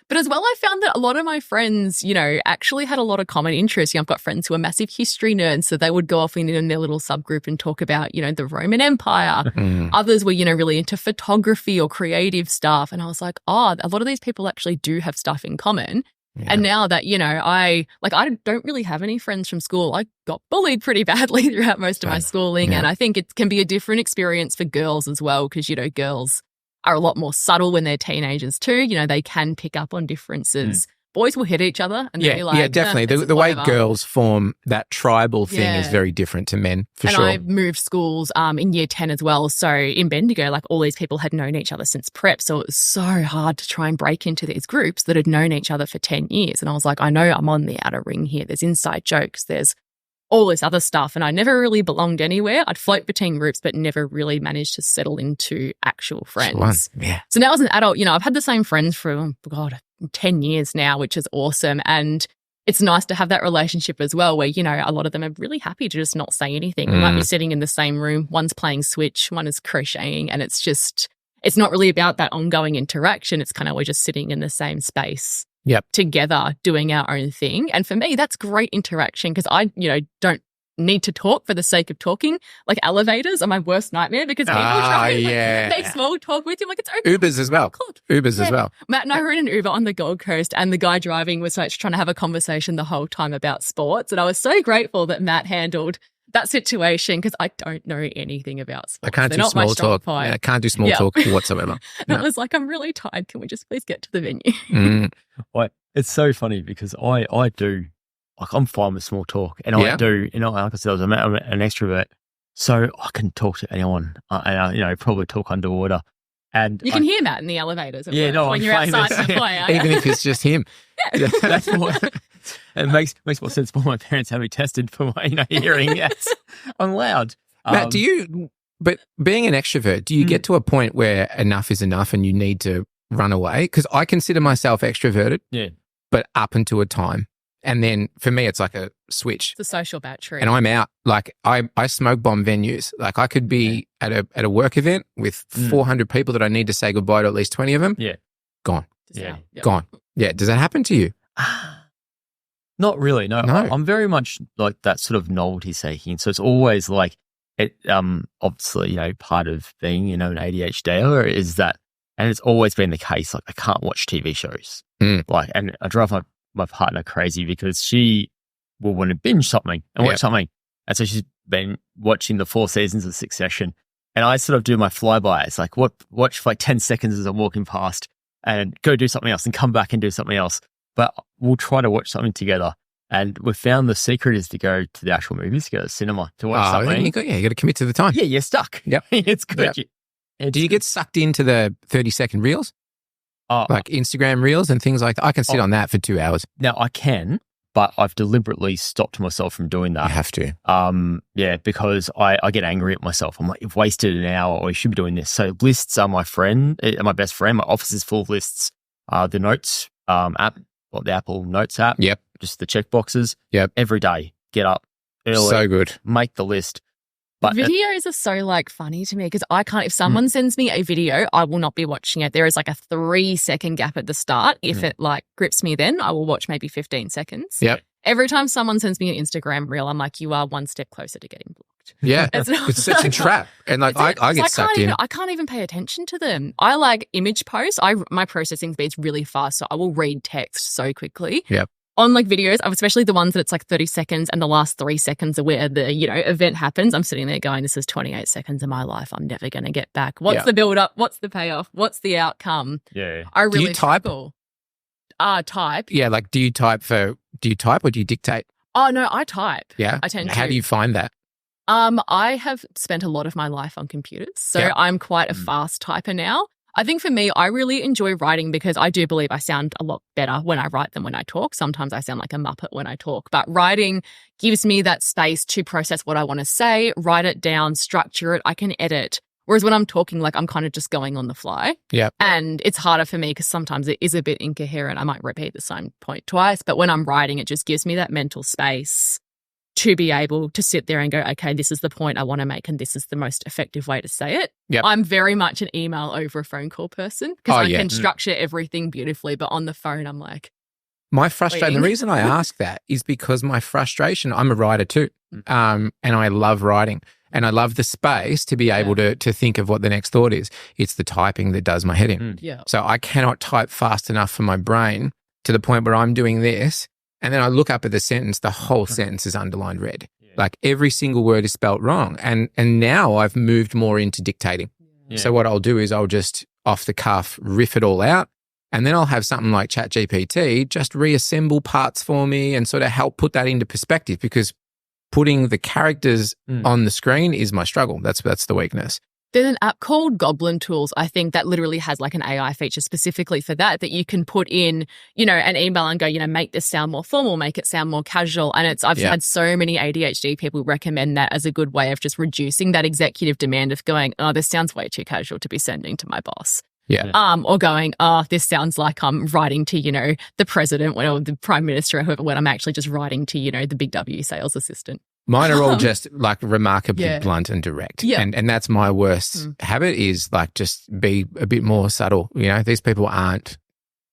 But as well, I found that a lot of my friends, you know, actually had a lot of common interests. You know, I've got friends who are massive history nerds, so they would go off in their little subgroup and talk about, you know, the Roman Empire. Others were, you know, really into photography or creative stuff. And I was like, oh, a lot of these people actually do have stuff in common. Yeah. And now that, you know, I don't really have any friends from school. I got bullied pretty badly throughout most of my schooling. And I think it can be a different experience for girls as well because, you know, girls are a lot more subtle when they're teenagers too. You know, they can pick up on differences. Boys will hit each other and they'll be like, yeah, definitely. The way girls form that tribal thing is very different to men, for sure. And I moved schools in year 10 as well. So in Bendigo, like all these people had known each other since prep. So it was so hard to try and break into these groups that had known each other for 10 years. And I was like, I know I'm on the outer ring here. There's inside jokes. There's all this other stuff. And I never really belonged anywhere. I'd float between groups, but never really managed to settle into actual friends. Yeah. So now as an adult, you know, I've had the same friends for, 10 years now, which is awesome. And it's nice to have that relationship as well where, you know, a lot of them are really happy to just not say anything. We might be sitting in the same room. One's playing Switch, one is crocheting. And it's not really about that ongoing interaction. It's kind of we're just sitting in the same space. Together doing our own thing. And for me, that's great interaction because I, you know, don't need to talk for the sake of talking. Like elevators are my worst nightmare because people try to make small talk with you. I'm like, it's okay. Ubers as well. Ubers as well. Matt and I were in an Uber on the Gold Coast and the guy driving was like trying to have a conversation the whole time about sports. And I was so grateful that Matt handled that situation because I don't know anything about sports. I can't do small talk. I can't do small talk whatsoever. I was like, I'm really tired. Can we just please get to the venue? It's so funny because I do, like I'm fine with small talk and I do, you know, like I said, I'm an extrovert. So I can talk to anyone and I, you know, probably talk underwater. And you can hear Matt in the elevators when I'm you're famous. outside the foyer. Even if it's just him. That's what it makes more sense for my parents have me tested for my hearing. Yes, I'm loud. Matt, but being an extrovert, do you get to a point where enough is enough and you need to run away? Because I consider myself extroverted, but up until a time. And then for me, it's like a switch. It's a social battery. And I'm out. Like I smoke bomb venues. Like I could be at a work event with 400 people that I need to say goodbye to at least 20 of them. Yeah. Gone. Yep. Gone. Yeah. Does that happen to you? Not really. No. I'm very much like that sort of novelty seeking. So it's always like it, obviously, you know, part of being, you know, an ADHD is that, and it's always been the case. Like I can't watch TV shows. Like, and I drive my partner crazy because she will want to binge something and watch something. And so she's been watching the 4 seasons of Succession. And I sort of do my flybys, like watch for like 10 seconds as I'm walking past and go do something else and come back and do something else. But we'll try to watch something together. And we've found the secret is to go to the actual movies, to go to the cinema to watch something. You got to commit to the time. Yeah, you're stuck. Yep. It's good. Yep. Do you get sucked into the 30-second reels? Like Instagram reels and things like that? I can sit on that for 2 hours. Now, I can, but I've deliberately stopped myself from doing that. You have to. Because I get angry at myself. I'm like, you've wasted an hour or you should be doing this. So lists are my best friend. My office is full of lists. The Notes app, or the Apple Notes app. Yep. Just the check boxes. Yep. Every day, get up early. So good. Make the list. But videos are so like funny to me because I can't, if someone sends me a video, I will not be watching it. There is like a 3-second gap at the start. If it like grips me, then I will watch maybe 15 seconds. Yep. Every time someone sends me an Instagram reel, I'm like, you are one step closer to getting blocked. Yeah. It's such a trap. And like I get sucked in. I can't even pay attention to them. I like image posts. My processing speed's really fast, so I will read text so quickly. Yep. On like videos, especially the ones that it's like 30 seconds and the last 3 seconds are where the, you know, event happens. I'm sitting there going, this is 28 seconds of my life. I'm never going to get back. What's the build up? What's the payoff? What's the outcome? Yeah. I really do you type? Type. Yeah. Like, do you type or do you dictate? Oh, no, I type. Yeah. I tend to. How do you find that? I have spent a lot of my life on computers. So I'm quite a fast typer now. I think for me, I really enjoy writing because I do believe I sound a lot better when I write than when I talk. Sometimes I sound like a muppet when I talk, but writing gives me that space to process what I want to say, write it down, structure it. I can edit. Whereas when I'm talking, like I'm kind of just going on the fly. Yeah. And it's harder for me because sometimes it is a bit incoherent. I might repeat the same point twice, but when I'm writing, it just gives me that mental space to be able to sit there and go, okay, this is the point I want to make and this is the most effective way to say it. Yep. I'm very much an email over a phone call person because I can structure everything beautifully, but on the phone I'm like, my frustration, the reason I ask that is because my frustration, I'm a writer too, and I love writing and I love the space to be able to think of what the next thought is. It's the typing that does my head in. Yeah. So I cannot type fast enough for my brain to the point where I'm doing this and then I look up at the sentence, the whole sentence is underlined red. Yeah. Like every single word is spelt wrong. And now I've moved more into dictating. Yeah. So what I'll do is I'll just off the cuff riff it all out. And then I'll have something like ChatGPT just reassemble parts for me and sort of help put that into perspective because putting the characters on the screen is my struggle. That's the weakness. There's an app called Goblin Tools, I think, that literally has like an AI feature specifically for that you can put in, an email and go, make this sound more formal, make it sound more casual. And I've had so many ADHD people recommend that as a good way of just reducing that executive demand of going, oh, this sounds way too casual to be sending to my boss. Yeah. Or going, oh, this sounds like I'm writing to, the president or the prime minister or whoever, when I'm actually just writing to, the big W sales assistant. Mine are all just like remarkably blunt and direct. Yeah. And that's my worst habit is like just be a bit more subtle. These people aren't,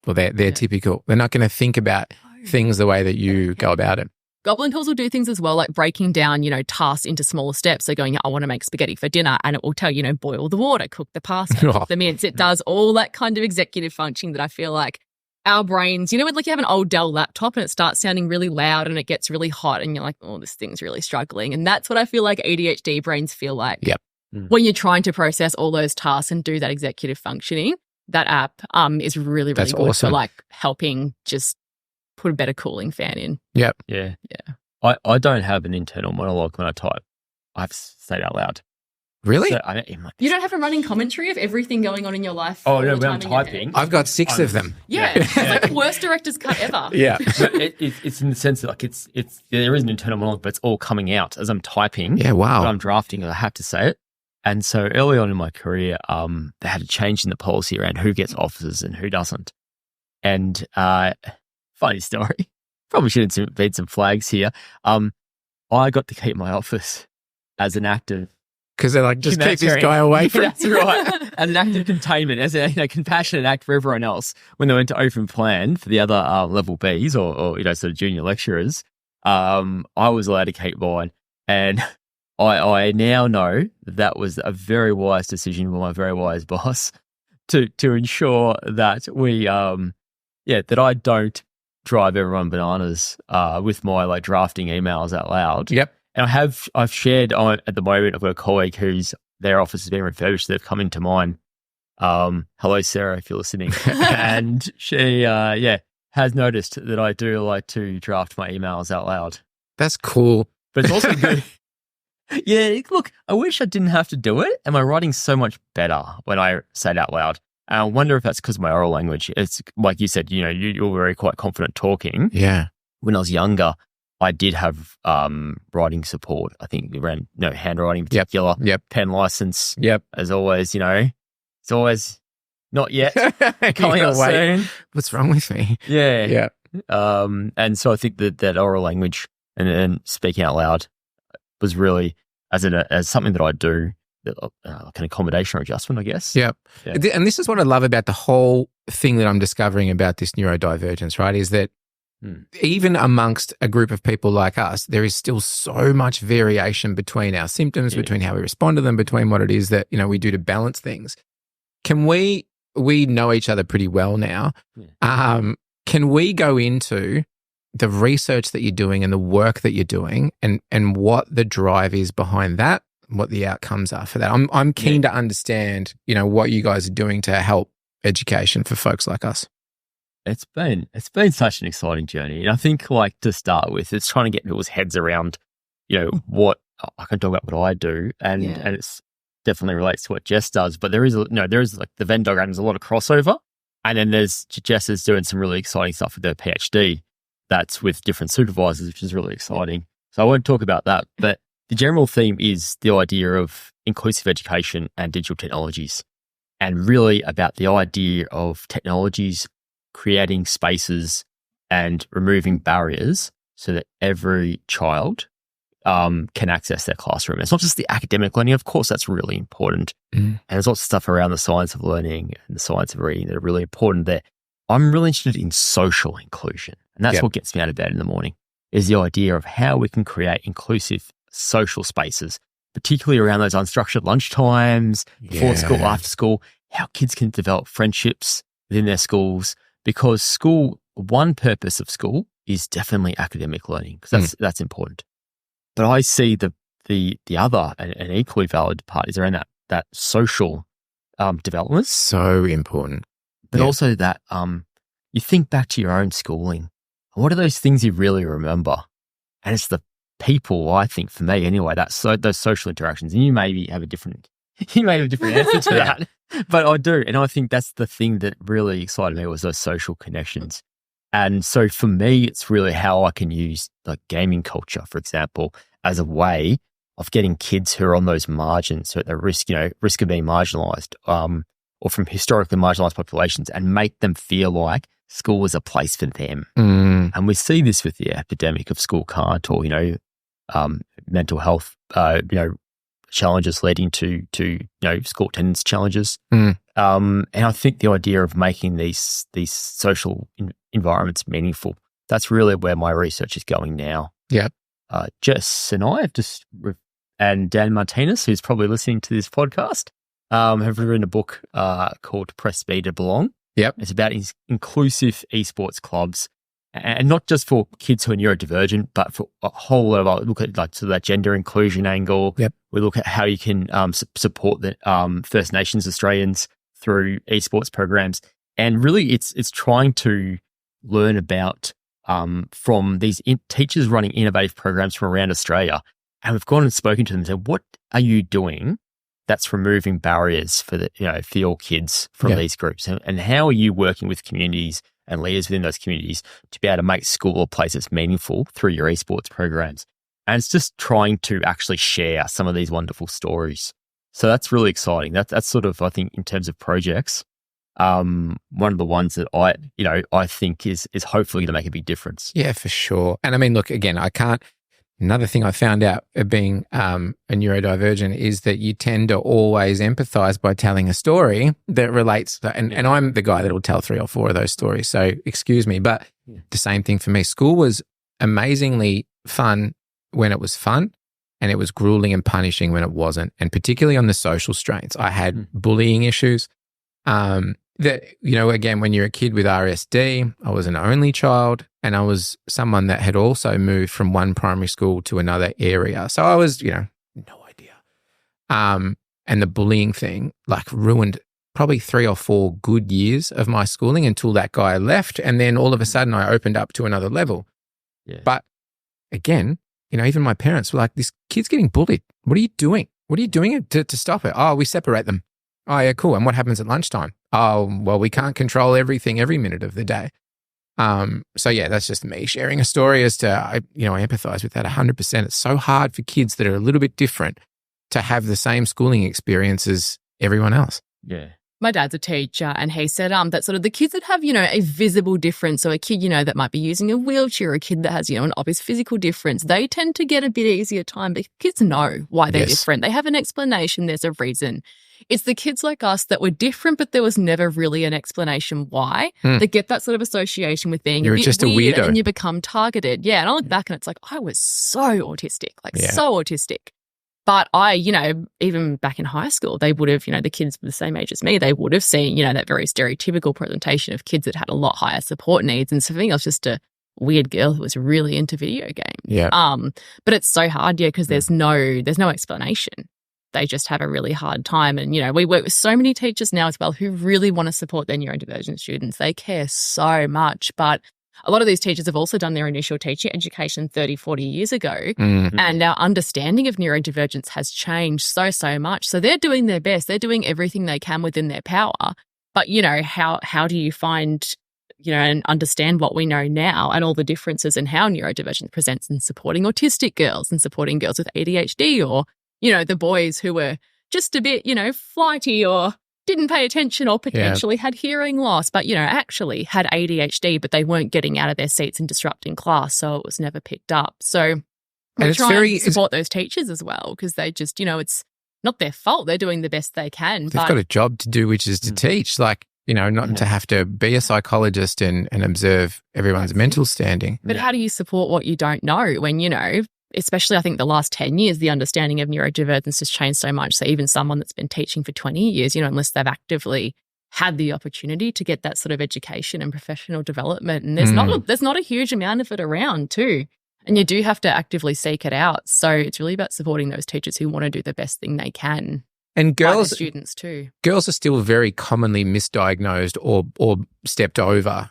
well, they're typical. They're not going to think about things the way that you go about it. Goblin Tools will do things as well, like breaking down, tasks into smaller steps. So going, I want to make spaghetti for dinner, and it will tell, boil the water, cook the pasta, cook the mince. It does all that kind of executive functioning that I feel like our brains, like you have an old Dell laptop and it starts sounding really loud and it gets really hot and you're like, oh, this thing's really struggling. And that's what I feel like ADHD brains feel like. Yep. When you're trying to process all those tasks and do that executive functioning, that app is really, really good for like helping just put a better cooling fan in. Yep. Yeah. I don't have an internal monologue when I type. I have to say it out loud. Really? So you don't have a running commentary of everything going on in your life? Oh, no, when I'm typing. I've got 6 of them. Yeah. It's like the worst director's cut ever. Yeah. It's in the sense that like it's there is an internal monologue, but it's all coming out as I'm typing. Yeah, wow. When I'm drafting, I have to say it. And so early on in my career, they had a change in the policy around who gets offices and who doesn't. And funny story, probably should have been some flags here. I got to keep my office as an act of because they're like, just keep this guy away from That's right. As an act of containment, as a compassionate act for everyone else. When they went to open plan for the other level Bs or sort of junior lecturers, I was allowed to keep mine. And I now know that was a very wise decision by my very wise boss to ensure that we, that I don't drive everyone bananas with my like drafting emails out loud. Yep. And I've shared at the moment, I've got a colleague their office has been refurbished. They've come into mine. Hello, Sarah, if you're listening. And she, has noticed that I do like to draft my emails out loud. That's cool. But it's also good. Yeah, look, I wish I didn't have to do it. And my writing's so much better when I say it out loud. And I wonder if that's because of my oral language. It's like you said, you're very quite confident talking. Yeah. When I was younger, I did have writing support. I think around handwriting in particular. Yep. Pen license. Yep. As always, it's always not yet coming up soon. What's wrong with me? Yeah. Yeah. And so I think that oral language and speaking out loud was really as something that I do, like an accommodation or adjustment, I guess. Yep. Yeah. And this is what I love about the whole thing that I'm discovering about this neurodivergence, right? Is that even amongst a group of people like us, there is still so much variation between our symptoms, between how we respond to them, between what it is that, we do to balance things. Can we know each other pretty well now. Yeah. Can we go into the research that you're doing and the work that you're doing and what the drive is behind that, what the outcomes are for that? I'm keen to understand, what you guys are doing to help education for folks like us. It's been such an exciting journey. And I think to start with, it's trying to get people's heads around, what I can talk about what I do and it's definitely relates to what Jess does, but there is like the Venn diagram, there's a lot of crossover. And then Jess is doing some really exciting stuff with her PhD that's with different supervisors, which is really exciting. So I won't talk about that, but the general theme is the idea of inclusive education and digital technologies, and really about the idea of technologies creating spaces and removing barriers so that every child can access their classroom. It's not just the academic learning. Of course, that's really important. And there's lots of stuff around the science of learning and the science of reading that are really important there. I'm really interested in social inclusion. And that's what gets me out of bed in the morning, is the idea of how we can create inclusive social spaces, particularly around those unstructured lunch times, before school, after school, how kids can develop friendships within their schools. Because school, one purpose of school is definitely academic learning, because that's important. But I see the other and equally valid part is around that social development. So important. But also that you think back to your own schooling. What are those things you really remember? And it's the people, I think, for me anyway, those social interactions. And you maybe have a different answer to that. But I do. And I think that's the thing that really excited me, was those social connections. And so for me, it's really how I can use like gaming culture, for example, as a way of getting kids who are on those margins, so at the risk of being marginalized, or from historically marginalized populations, and make them feel like school is a place for them. And we see this with the epidemic of school can't, or, mental health, challenges leading to school attendance challenges. And I think the idea of making these social environments meaningful, that's really where my research is going now. Yeah. Jess and I and Dan Martinez, who's probably listening to this podcast, have written a book called Press B to Belong. Yep. It's about inclusive esports clubs, and not just for kids who are neurodivergent, but for a whole lot of, look at that gender inclusion angle. Yep. We look at how you can support the First Nations Australians through esports programs. And really it's trying to learn about from these teachers running innovative programs from around Australia. And we've gone and spoken to them and said, what are you doing that's removing barriers for your kids from these groups? And how are you working with communities and leaders within those communities to be able to make school a place that's meaningful through your esports programs? And it's just trying to actually share some of these wonderful stories. So that's really exciting. That's sort of, I think, in terms of projects, one of the ones that I think is hopefully going to make a big difference. Yeah, for sure. And I mean, look, again, another thing I found out of being a neurodivergent is that you tend to always empathize by telling a story that relates. And I'm the guy that will tell 3 or 4 of those stories. So excuse me, but the same thing for me. School was amazingly fun when it was fun, and it was grueling and punishing when it wasn't. And particularly on the social strains, I had bullying issues. That, again, when you're a kid with RSD, I was an only child, and I was someone that had also moved from one primary school to another area. So I was, no idea. And the bullying thing ruined probably 3 or 4 good years of my schooling until that guy left. And then all of a sudden I opened up to another level. Yeah. But again, even my parents were like, this kid's getting bullied. What are you doing? What are you doing to stop it? Oh, we separate them. Oh, yeah, cool. And what happens at lunchtime? Oh, well, we can't control everything every minute of the day. So yeah, that's just me sharing a story as to, I empathize with that 100%. It's so hard for kids that are a little bit different to have the same schooling experience as everyone else. Yeah. My dad's a teacher, and he said that sort of the kids that have, a visible difference, so a kid, that might be using a wheelchair, or a kid that has, an obvious physical difference, they tend to get a bit easier time, but kids know why they're different. They have an explanation. There's a reason. It's the kids like us that were different, but there was never really an explanation why. They get that sort of association with being You're just a weirdo, and you become targeted. Yeah, and I look back and it's like, I was so autistic, so autistic. But I, even back in high school, they would have, the kids the same age as me, they would have seen, that very stereotypical presentation of kids that had a lot higher support needs. And so for me, I was just a weird girl who was really into video games. Yeah. But it's so hard, because there's no explanation. They just have a really hard time. And, we work with so many teachers now as well who really want to support their neurodivergent students. They care so much. But a lot of these teachers have also done their initial teaching education 30, 40 years ago. Mm-hmm. And our understanding of neurodivergence has changed so much. So they're doing their best. They're doing everything they can within their power. But, how do you find, and understand what we know now and all the differences in how neurodivergence presents in supporting autistic girls and supporting girls with ADHD, or, the boys who were just a bit, flighty or didn't pay attention or potentially had hearing loss, but, actually had ADHD, but they weren't getting out of their seats and disrupting class, so it was never picked up. So We try and support those teachers as well, because they just, it's not their fault. They're doing the best they can. They've got a job to do, which is to teach, not to have to be a psychologist and observe everyone's mental standing. But how do you support what you don't know when, especially I think the last 10 years, the understanding of neurodivergence has changed so much. So even someone that's been teaching for 20 years, unless they've actively had the opportunity to get that sort of education and professional development, and there's not a huge amount of it around too. And you do have to actively seek it out. So it's really about supporting those teachers who want to do the best thing they can. And girls, students too. Girls are still very commonly misdiagnosed or stepped over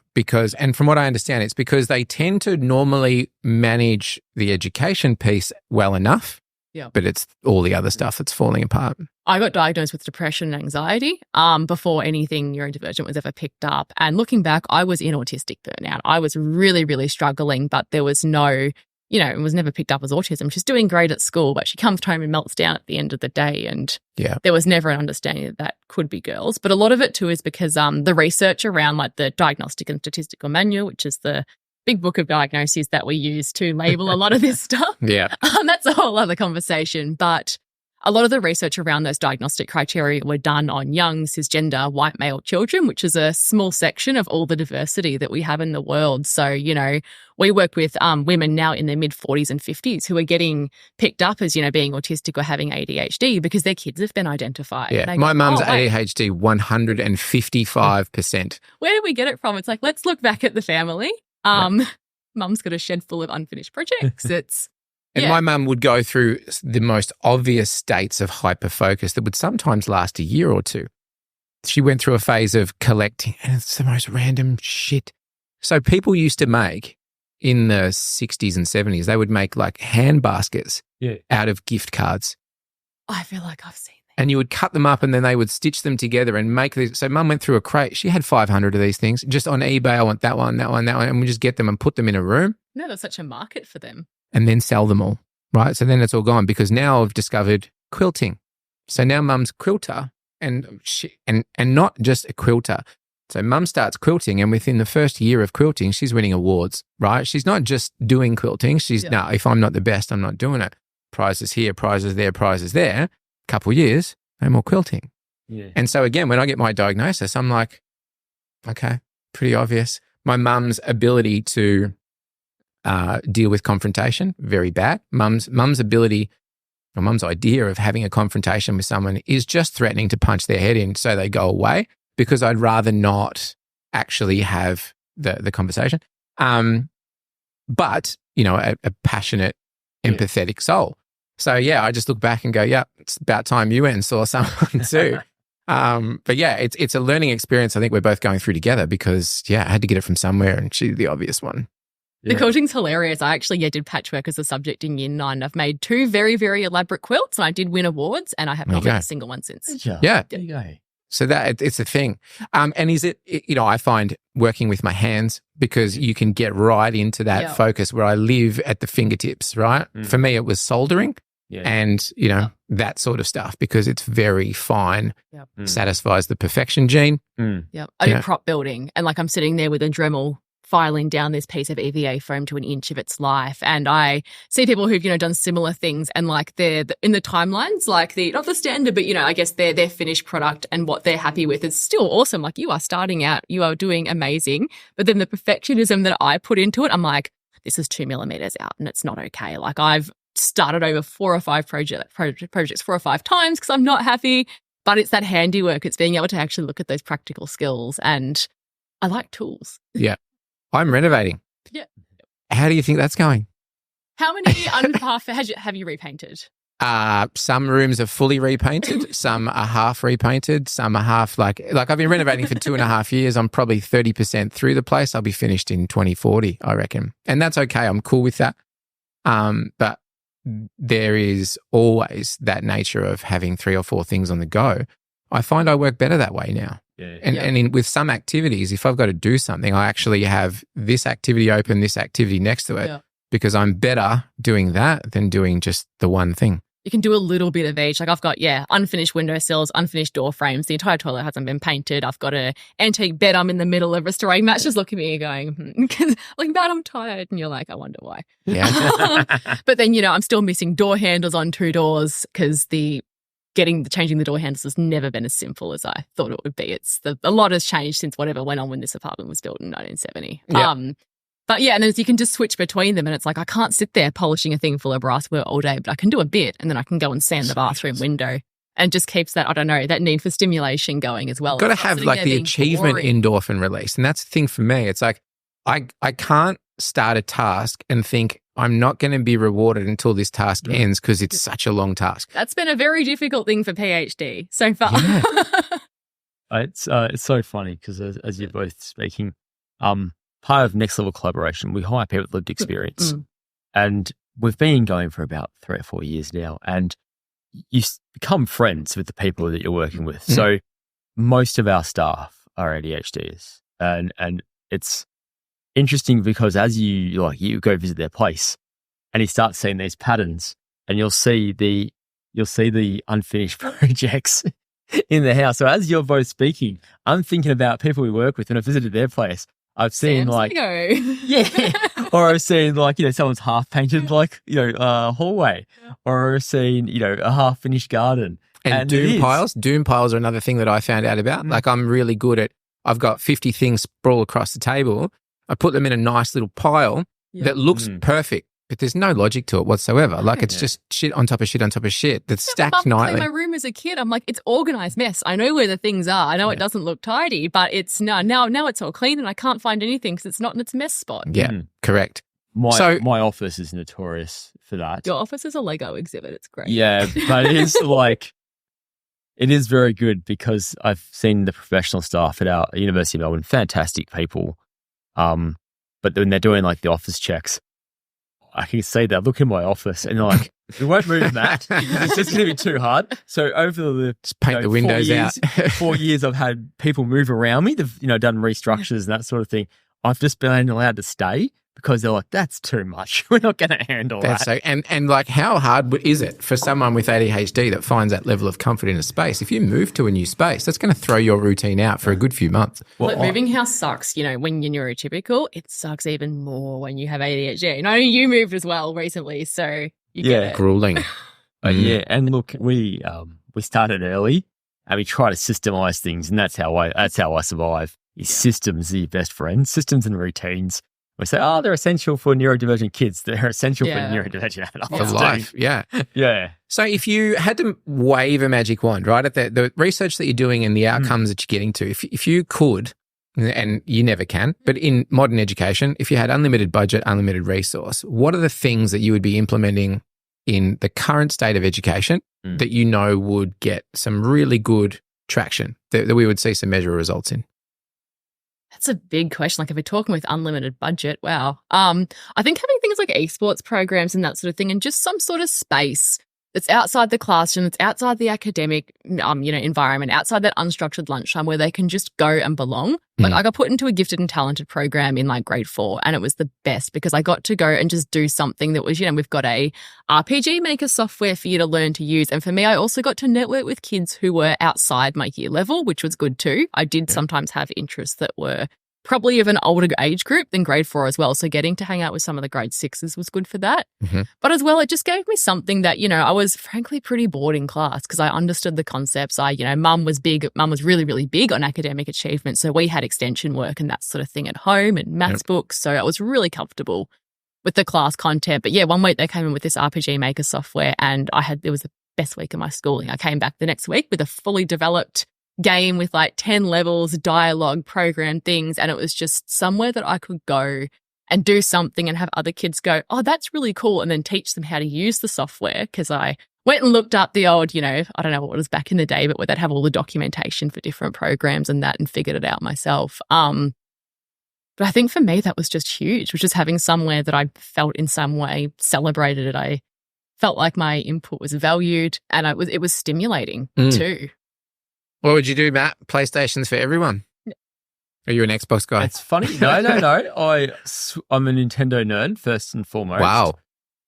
and from what I understand, it's because they tend to normally manage the education piece well enough. Yeah. But it's all the other stuff that's falling apart. I got diagnosed with depression and anxiety before anything neurodivergent was ever picked up. And looking back, I was in autistic burnout. I was really, really struggling, but there was no, it was never picked up as autism. She's doing great at school, but she comes home and melts down at the end of the day. And there was never an understanding that could be girls. But a lot of it too is because the research around like the Diagnostic and Statistical Manual, which is the big book of diagnoses that we use to label a lot of this stuff. Yeah. That's a whole other conversation. But a lot of the research around those diagnostic criteria were done on young, cisgender, white male children, which is a small section of all the diversity that we have in the world. So, we work with women now in their mid-40s and 50s who are getting picked up as, being autistic or having ADHD because their kids have been identified. Yeah, my mum's ADHD 155%. Where did we get it from? It's like, let's look back at the family. Mum's got a shed full of unfinished projects. And my mum would go through the most obvious states of hyperfocus that would sometimes last a year or two. She went through a phase of collecting, and it's the most random shit. So people used to make, in the 60s and 70s, they would make like hand baskets out of gift cards. I feel like I've seen that. And you would cut them up and then they would stitch them together and make these. So Mum went through a crate. She had 500 of these things just on eBay. I want that one, that one, that one. And we just get them and put them in a room. No, there's such a market for them. And then sell them all, right? So then it's all gone because now I've discovered quilting. So now Mum's a quilter and not just a quilter. So Mum starts quilting and within the first year of quilting, she's winning awards, right? She's not just doing quilting. No, if I'm not the best, I'm not doing it. Prizes here, prizes there, prizes there. Couple of years, no more quilting. Yeah. And so again, when I get my diagnosis, I'm like, okay, pretty obvious. My mum's ability to deal with confrontation, very bad. Mum's ability, or mum's idea of having a confrontation with someone is just threatening to punch their head in so they go away because I'd rather not actually have the conversation. But, a passionate, empathetic soul. So, I just look back and go, it's about time you went and saw someone too. But it's a learning experience I think we're both going through together because, I had to get it from somewhere and she's the obvious one. The quilting's hilarious. I actually did patchwork as a subject in year 9. I've made 2 very, very elaborate quilts and I did win awards and I have not made a single one since. Yeah. There you go. So it's a thing. And is it, I find working with my hands because you can get right into that focus where I live at the fingertips, right? For me, it was soldering. And, that sort of stuff because it's very fine, satisfies the perfection gene. Yeah. I do prop building and like I'm sitting there with a Dremel filing down this piece of EVA foam to an inch of its life. And I see people who've, done similar things and like they're in the timelines, like not the standard, but, I guess their finished product and what they're happy with is still awesome. Like you are starting out, you are doing amazing. But then the perfectionism that I put into it, I'm like, this is 2 millimeters out and it's not okay. Like I've started over 4 or 5 projects 4 or 5 times because I'm not happy, but it's that handiwork. It's being able to actually look at those practical skills and I like tools. Yeah. I'm renovating. Yeah. How do you think that's going? How many have you repainted? Some rooms are fully repainted. Some are half repainted. Some are half like I've been renovating for 2.5 years. I'm probably 30% through the place. I'll be finished in 2040, I reckon. And that's okay. I'm cool with that. But there is always that nature of having 3 or 4 things on the go. I find I work better that way now. Yeah. And with some activities, if I've got to do something, I actually have this activity open, this activity next to it because I'm better doing that than doing just the one thing. you can do a little bit of each. Like I've got, unfinished windowsills, unfinished door frames. The entire toilet hasn't been painted. I've got an antique bed I'm in the middle of restoring. Matt's just looking at me going, like, Matt, I'm tired. And you're like, I wonder why. Yeah. But then, I'm still missing door handles on 2 doors because changing the door handles has never been as simple as I thought it would be. A lot has changed since whatever went on when this apartment was built in 1970. Yeah. But yeah, and then you can just switch between them, and it's like I can't sit there polishing a thing full of brassware all day, but I can do a bit, and then I can go and sand the bathroom window, and just keeps that, I don't know, that need for stimulation going as well. Got to have like the achievement boring. endorphin release, and that's the thing for me. It's like I can't start a task and think I'm not going to be rewarded until this task ends because it's such a long task. That's been a very difficult thing for PhD so far. Yeah. It's so funny because as you're both speaking, part of Next Level Collaboration, we hire people with lived experience. And we've been going for about 3 or 4 years now. And you become friends with the people that you're working with. So most of our staff are ADHDs. And it's interesting because as you go visit their place and you start seeing these patterns and you'll see the unfinished projects in the house. So as you're both speaking, I'm thinking about people we work with and I visited their place. I've seen or I've seen someone's half painted a hallway, or I've seen a half finished garden. And doom piles are another thing that I found out about. Like I'm really good at. I've got 50 things sprawled across the table. I put them in a nice little pile that looks perfect, but there's no logic to it whatsoever. Like it's just shit on top of shit on top of shit that's stacked nightly. My room as a kid, I'm like, it's organized mess. I know where the things are. I know it doesn't look tidy, but it's now it's all clean and I can't find anything because it's not in its mess spot. Yeah, correct. My office is notorious for that. Your office is a Lego exhibit. It's great. Yeah, but it is it is very good because I've seen the professional staff at our University of Melbourne, fantastic people. But when they're doing the office checks, I can see that look in my office and they're like, we won't move that. It's just going to be too hard. So over the just paint the windows 4 years, out. 4 years I've had people move around me. They've done restructures and that sort of thing. I've just been allowed to stay because they're like, that's too much. We're not going to handle that. So, and how hard is it for someone with ADHD that finds that level of comfort in a space? If you move to a new space, that's going to throw your routine out for a good few months. Well, moving house sucks, when you're neurotypical. It sucks even more when you have ADHD. And I know you moved as well recently, so you get it. Grueling. Yeah, and look, we started early and we try to systemize things, and that's how I survive. Systems are your best friends, systems and routines. We say, they're essential for neurodivergent kids. They're essential for neurodivergent adults. For life, yeah. Yeah. So if you had to wave a magic wand, right, at the research that you're doing and the outcomes that you're getting to, if you could, and you never can, but in modern education, if you had unlimited budget, unlimited resource, what are the things that you would be implementing in the current state of education that would get some really good traction, that we would see some measurable results in? That's a big question. Like if we're talking with unlimited budget, wow. I think having things like esports programs and that sort of thing, and just some sort of space that's outside the classroom, that's outside the academic, environment, outside that unstructured lunchtime where they can just go and belong. Like I got put into a gifted and talented program in grade 4, and it was the best because I got to go and just do something that was, we've got a RPG maker software for you to learn to use. And for me, I also got to network with kids who were outside my year level, which was good too. I did sometimes have interests that were probably of an older age group than grade 4 as well. So getting to hang out with some of the grade 6s was good for that. But as well, it just gave me something that, I was frankly pretty bored in class because I understood the concepts. Mum was really, really big on academic achievement. So we had extension work and that sort of thing at home and maths books. So I was really comfortable with the class content. But yeah, one week they came in with this RPG maker software and it was the best week of my schooling. I came back the next week with a fully developed game with 10 levels, dialogue, program things. And it was just somewhere that I could go and do something and have other kids go, oh, that's really cool. And then teach them how to use the software. Cause I went and looked up the old, I don't know what it was back in the day, but where they'd have all the documentation for different programs and that and figured it out myself. But I think for me, that was just huge, which is having somewhere that I felt in some way celebrated it. I felt like my input was valued and it was stimulating too. What would you do, Matt? PlayStations for everyone? Are you an Xbox guy? It's funny. No. I'm a Nintendo nerd first and foremost. Wow.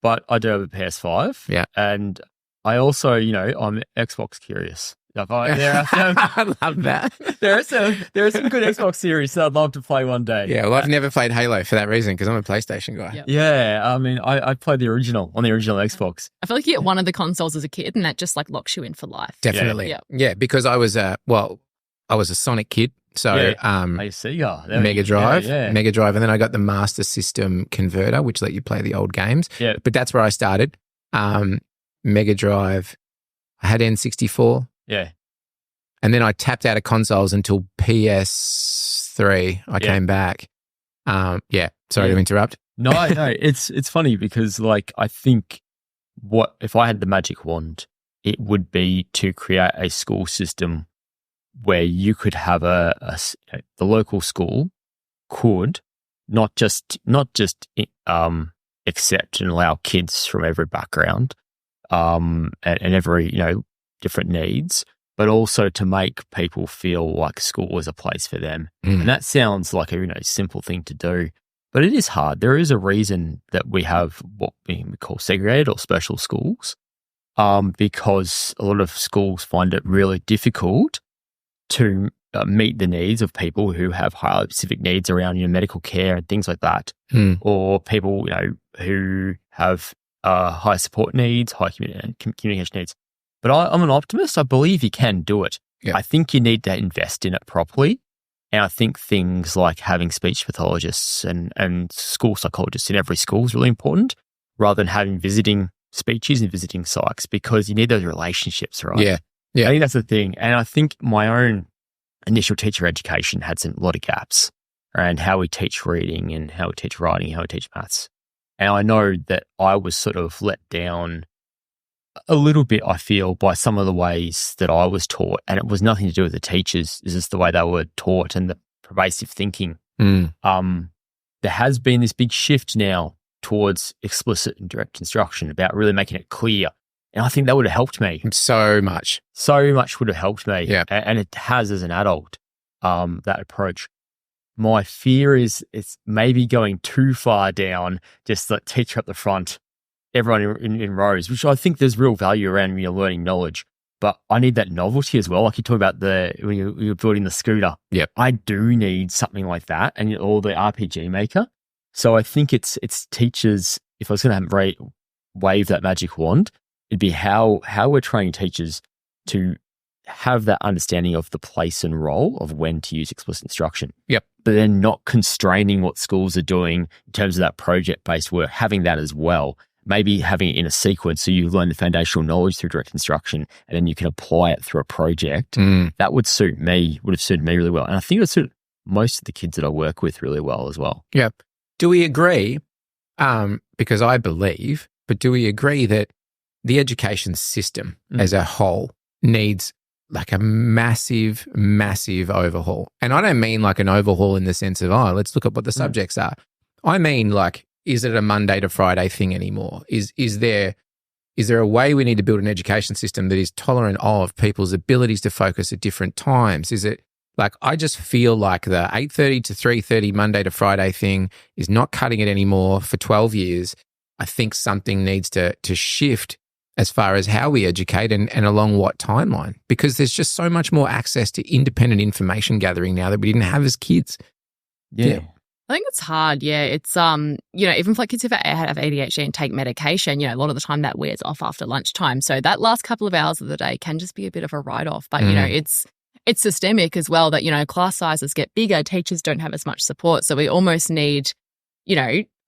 But I do have a PS5. Yeah. And I also, I'm Xbox curious. Like I love that. There are some good Xbox series that I'd love to play one day. Yeah, well, I've never played Halo for that reason because I'm a PlayStation guy. Yep. Yeah, I mean, I played the original Xbox. I feel like you get one of the consoles as a kid and that just like locks you in for life. Definitely. Yeah, because I was a Sonic kid. So Sega. Mega Drive, and then I got the Master System converter, which let you play the old games. Yeah. But that's where I started. Mega Drive. I had N64. Yeah. And then I tapped out of consoles until PS3. I came back. Sorry to interrupt. No, it's funny because like I think if I had the magic wand, it would be to create a school system where you could have the local school could not just accept and allow kids from every background and every different needs, but also to make people feel like school was a place for them. And that sounds like a simple thing to do, but it is hard. There is a reason that we have what we call segregated or special schools, because a lot of schools find it really difficult to meet the needs of people who have highly specific needs around medical care and things like that, or people who have high support needs, high communication needs. But I'm an optimist. I believe you can do it. Yeah. I think you need to invest in it properly. And I think things like having speech pathologists and school psychologists in every school is really important, rather than having visiting speeches and visiting psychs, because you need those relationships, right? Yeah. I think that's the thing. And I think my own initial teacher education had a lot of gaps around how we teach reading and how we teach writing, how we teach maths. And I know that I was sort of let down a little bit, I feel, by some of the ways that I was taught. And it was nothing to do with the teachers. It's just the way they were taught and the pervasive thinking. There has been this big shift now towards explicit and direct instruction about really making it clear. And I think that would have helped me. So much would have helped me. Yeah. And it has as an adult, that approach. My fear is it's maybe going too far down, just the teacher up the front, everyone in rows, which I think there's real value around learning knowledge. But I need that novelty as well. Like you talk about when you're building the scooter. Yep. I do need something like that, or the RPG maker. So I think it's teachers, if I was going to wave that magic wand, it'd be how we're training teachers to have that understanding of the place and role of when to use explicit instruction. Yep. But then not constraining what schools are doing in terms of that project-based work, having that as well. Maybe having it in a sequence so you learn the foundational knowledge through direct instruction and then you can apply it through a project. That would have suited me really well. And I think it would suit most of the kids that I work with really well as well. Yeah. Do we agree, because I believe, but do we agree that the education system as a whole needs like a massive, massive overhaul? And I don't mean like an overhaul in the sense of, let's look at what the subjects are. I mean like, is it a Monday to Friday thing anymore? Is there a way we need to build an education system that is tolerant of people's abilities to focus at different times? Is it like, I just feel like the 8:30 to 3:30 Monday to Friday thing is not cutting it anymore for 12 years. I think something needs to shift as far as how we educate and along what timeline, because there's just so much more access to independent information gathering now that we didn't have as kids. Yeah. I think it's hard. Yeah. It's, even for like kids who have ADHD and take medication, a lot of the time that wears off after lunchtime. So that last couple of hours of the day can just be a bit of a write-off. But, it's systemic as well that, class sizes get bigger, teachers don't have as much support. So we almost need,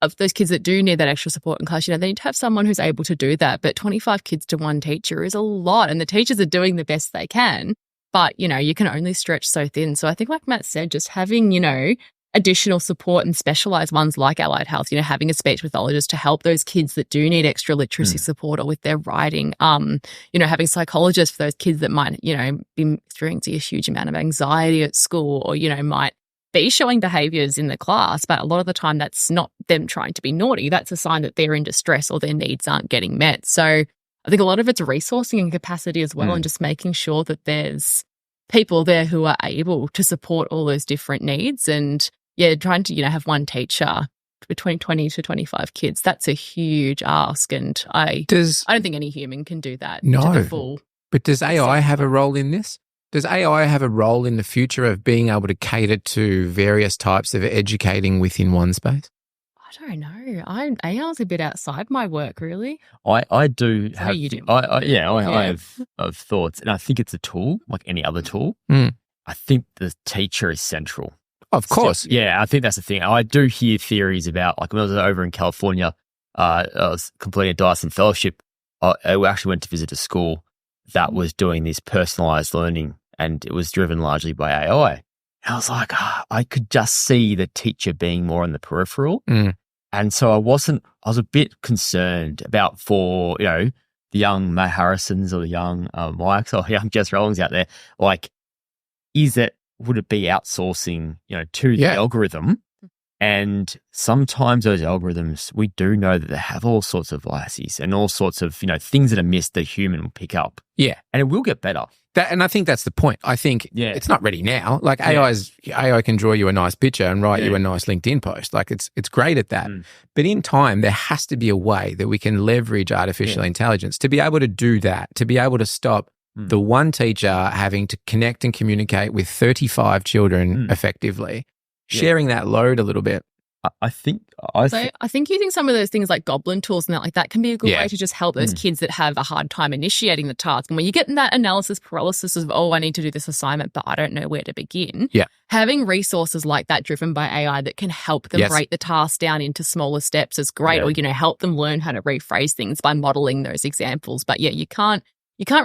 of those kids that do need that extra support in class, they need to have someone who's able to do that. But 25 kids to one teacher is a lot. And the teachers are doing the best they can. But, you can only stretch so thin. So I think like Matt said, just having, additional support and specialized ones like allied health, having a speech pathologist to help those kids that do need extra literacy support or with their writing, having psychologists for those kids that might, be experiencing a huge amount of anxiety at school or, might be showing behaviors in the class, but a lot of the time that's not them trying to be naughty. That's a sign that they're in distress or their needs aren't getting met. So I think a lot of it's resourcing and capacity as well, and just making sure that there's people there who are able to support all those different needs and trying to, have one teacher between 20 to 25 kids. That's a huge ask, and I don't think any human can do that to the full. But does AI have a role in this? Does AI have a role in the future of being able to cater to various types of educating within one space? I don't know. AI's a bit outside my work, really. I do How have. you do? I have thoughts, and I think it's a tool like any other tool. Mm. I think the teacher is central. Of course. I think that's the thing. I do hear theories about, like when I was over in California, I was completing a Dyson fellowship. I actually went to visit a school that was doing this personalized learning, and it was driven largely by AI. And I was like, I could just see the teacher being more on the peripheral. Mm. And so I was a bit concerned about for, the young Matt Harrisons or the young Mikes or young Jess Rowlings out there, like, would it be outsourcing, to the algorithm? And sometimes those algorithms, we do know that they have all sorts of biases and all sorts of, things that are missed that a human will pick up. Yeah. And it will get better. And I think that's the point. I think it's not ready now. Like AI can draw you a nice picture and write you a nice LinkedIn post. Like it's great at that. Mm. But in time, there has to be a way that we can leverage artificial intelligence to be able to do that, to be able to stop the one teacher having to connect and communicate with 35 children effectively, sharing that load a little bit. I think using some of those things like Goblin tools and that can be a good way to just help those kids that have a hard time initiating the task. And when you get in that analysis paralysis of, I need to do this assignment, but I don't know where to begin. Yeah. Having resources like that driven by AI that can help them break the task down into smaller steps is great. Or, help them learn how to rephrase things by modeling those examples. But you can't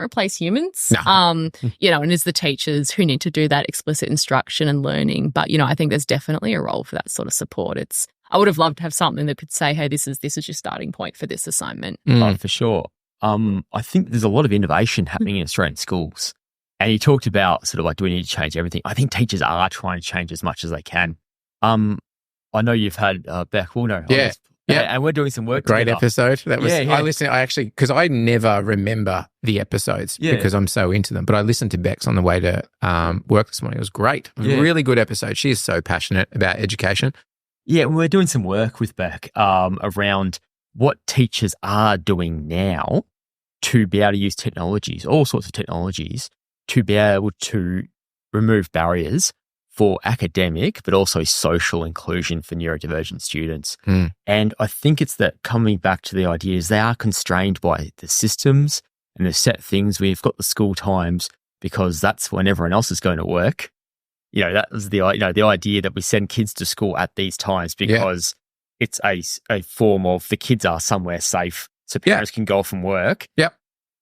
replace humans, no. and it's the teachers who need to do that explicit instruction and learning. But, I think there's definitely a role for that sort of support. I would have loved to have something that could say, hey, this is your starting point for this assignment. Oh, for sure. I think there's a lot of innovation happening in Australian schools. And you talked about sort of like, do we need to change everything? I think teachers are trying to change as much as they can. I know you've had Beck Woolner. Yeah. And we're doing some work Great together. episode. That was. I listened. Because I never remember the episodes because I'm so into them. But I listened to Beck's on the way to work this morning. It was great. It was a really good episode. She is so passionate about education. Yeah, we're doing some work with Beck around what teachers are doing now to be able to use technologies, all sorts of technologies, to be able to remove barriers for academic, but also social inclusion for neurodivergent students. Mm. And I think it's that coming back to the idea is they are constrained by the systems and the set things. We've got the school times because that's when everyone else is going to work. That was the idea that we send kids to school at these times because it's a form of the kids are somewhere safe so parents can go off and work. Yep.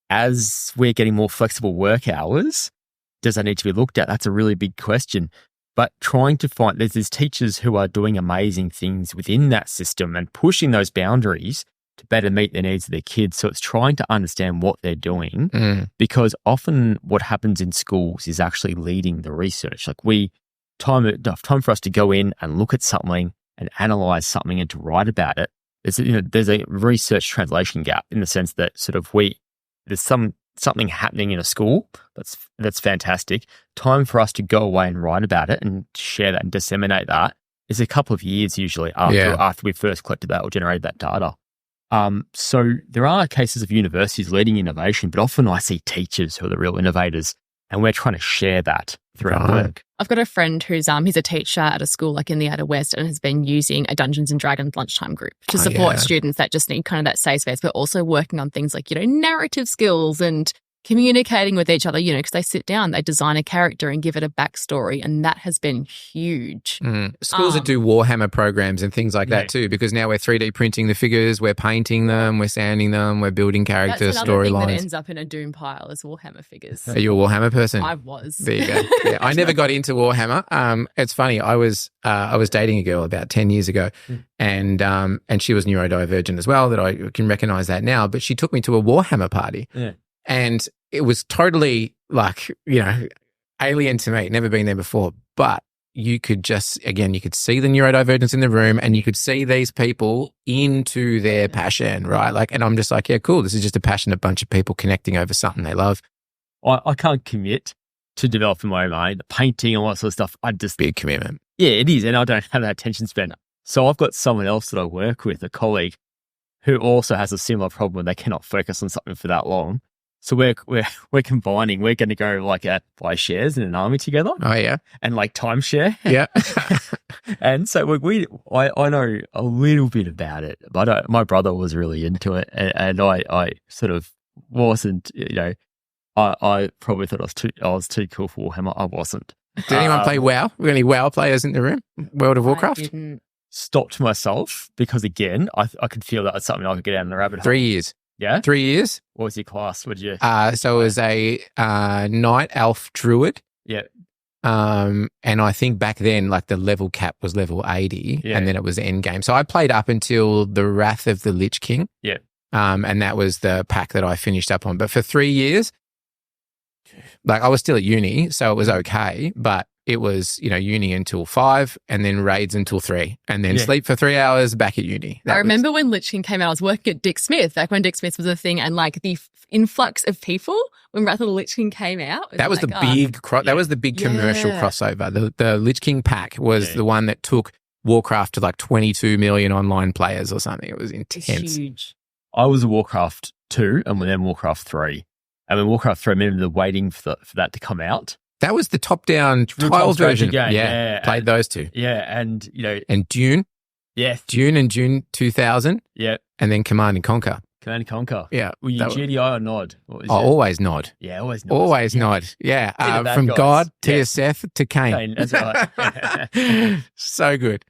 As we're getting more flexible work hours, does that need to be looked at? That's a really big question. But trying to find, there's teachers who are doing amazing things within that system and pushing those boundaries to better meet the needs of their kids. So it's trying to understand what they're doing because often what happens in schools is actually leading the research. Like time for us to go in and look at something and analyze something and to write about it. There's a research translation gap in the sense that sort of there's something happening in a school that's fantastic. Time for us to go away and write about it and share that and disseminate that is a couple of years usually after we first collected that or generated that data. So there are cases of universities leading innovation, but often I see teachers who are the real innovators, and we're trying to share that through our work. I've got a friend who's he's a teacher at a school like in the Outer West and has been using a Dungeons and Dragons lunchtime group to support students that just need kind of that safe space, but also working on things like, narrative skills and communicating with each other, because they sit down, they design a character and give it a backstory, and that has been huge. Schools that do Warhammer programs and things like that too, because now we're 3D printing the figures, we're painting them, we're sanding them, we're building character storylines. That ends up in a Doom pile as Warhammer figures. Are you a Warhammer person? I was. There you go. Yeah, I never got into Warhammer. It's funny. I was dating a girl about 10 years ago, and she was neurodivergent as well. That I can recognize that now. But she took me to a Warhammer party. Yeah. And it was totally like, alien to me, never been there before. But you could see the neurodivergence in the room and you could see these people into their passion, right? And I'm just like, yeah, cool. This is just a passionate bunch of people connecting over something they love. I can't commit to developing my own, the painting and all that sort of stuff. Big commitment. Yeah, it is. And I don't have that attention span. So I've got someone else that I work with, a colleague, who also has a similar problem where they cannot focus on something for that long. So we're combining. We're going to go like buy shares in an army together. Oh yeah, and like timeshare. yeah. And so I know a little bit about it, but my brother was really into it, and I sort of wasn't. I probably thought I was too cool for Warhammer. I wasn't. Did anyone play WoW? Were any WoW players in the room? World of Warcraft? I didn't. Stopped myself because again, I could feel that was something I could get down the rabbit hole. 3 years. Yeah, 3 years. What was your class? What did you? So it was a Night Elf Druid. Yeah. And I think back then, like the level cap was level 80, and then it was end game. So I played up until the Wrath of the Lich King. Yeah. And that was the pack that I finished up on. But for 3 years, like I was still at uni, so it was okay. But it was, uni until 5 and then raids until 3 and then sleep for 3 hours back at uni. I remember when Lich King came out, I was working at Dick Smith, back when Dick Smith was a thing, and like the influx of people when Wrath of the Lich King came out. That was the big that was the big commercial crossover. The Lich King pack was the one that took Warcraft to like 22 million online players or something. It was intense. It's huge. I was a Warcraft 2 and then Warcraft 3. And when Warcraft 3, I remember waiting for that to come out. That was the top-down tiles version. Game. Yeah, played those two. Yeah, and and Dune. Yeah, Dune and Dune 2000. Yeah, and then Command and Conquer. Command and Conquer. Yeah, were you GDI or Nod? Always Nod. Yeah, always Nod. Always Nod. Yeah, from God to Seth to Cain. That's right. So good,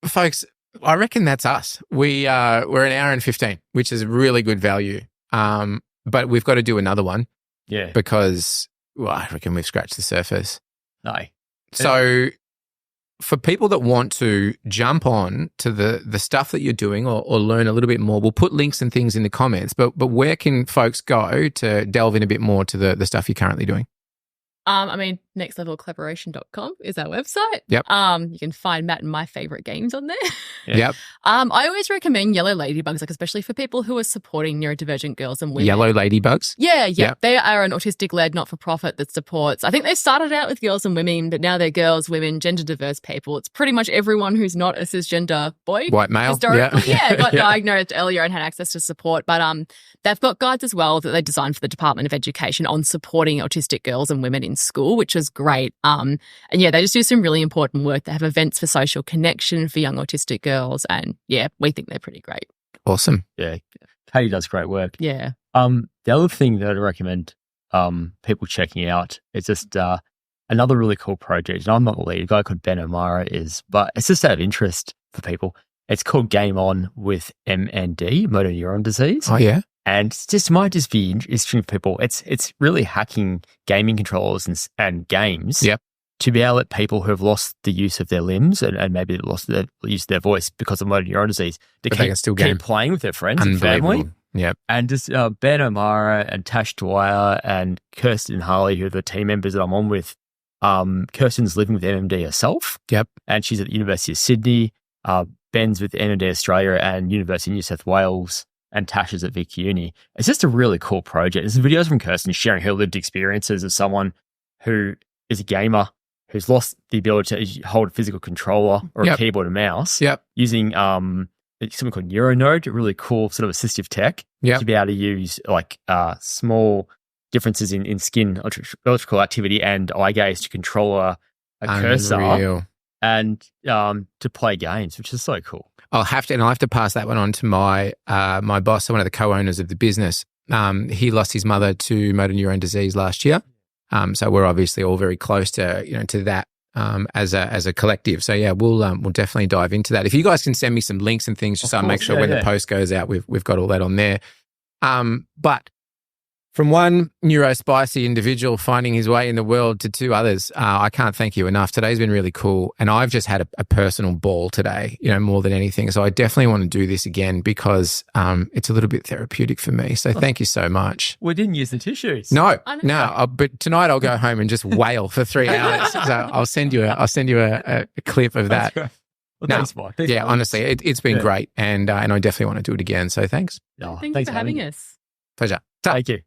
folks. I reckon that's us. We're an hour and 15, which is really good value. But we've got to do another one. Yeah, because. Well, I reckon we've scratched the surface. No. So for people that want to jump on to the stuff that you're doing or learn a little bit more, we'll put links and things in the comments, but where can folks go to delve in a bit more to the stuff you're currently doing? nextlevelcollaboration.com is our website. Yep. You can find Matt and my favorite games on there. Yep. I always recommend Yellow Ladybugs, like especially for people who are supporting neurodivergent girls and women. Yellow Ladybugs? Yeah. Yep. They are an autistic-led not-for-profit that supports, I think they started out with girls and women, but now they're girls, women, gender-diverse people. It's pretty much everyone who's not a cisgender boy. White male. Historically, got diagnosed earlier and had access to support. But they've got guides as well that they designed for the Department of Education on supporting autistic girls and women in school, which is great. And they just do some really important work. They have events for social connection for young autistic girls, and we think they're pretty great. Awesome. Yeah, Katie does great work. Yeah. The other thing that I'd recommend people checking out is just another really cool project. And I'm not the lead, a guy called Ben O'Mara is, but it's just out of interest for people. It's called Game On with MND, motor neuron disease. Oh yeah. And it just might just be interesting for people. It's really hacking gaming controllers and games to be able to let people who have lost the use of their limbs and maybe lost the use of their voice because of motor neuron disease to keep playing with their friends and family. Yep. And just Ben O'Mara and Tash Dwyer and Kirsten Harley, who are the team members that I'm on with. Kirsten's living with MMD herself. Yep. And she's at the University of Sydney. Ben's with MMD Australia and University of New South Wales. And Tash is at Vic Uni. It's just a really cool project. There's videos from Kirsten sharing her lived experiences of someone who is a gamer who's lost the ability to hold a physical controller or a keyboard and mouse using something called NeuroNode, a really cool sort of assistive tech to be able to use like small differences in skin electrical activity and eye gaze to control a cursor and to play games, which is so cool. I'll have to pass that one on to my my boss, so one of the co-owners of the business. He lost his mother to motor neuron disease last year. So we're obviously all very close to to that as a collective. So we'll definitely dive into that. If you guys can send me some links and things, just so I make sure when the post goes out, we've got all that on there. But from one neurospicy individual finding his way in the world to two others, I can't thank you enough. Today's been really cool. And I've just had a personal ball today, more than anything. So I definitely want to do this again because it's a little bit therapeutic for me. So thank you so much. We didn't use the tissues. No. But tonight I'll go home and just wail for 3 hours. So I'll send you a clip of that. Well, thanks, Mike. Honestly, it's been great. And I definitely want to do it again. So thanks. Thank you for having us. Pleasure. Thank you.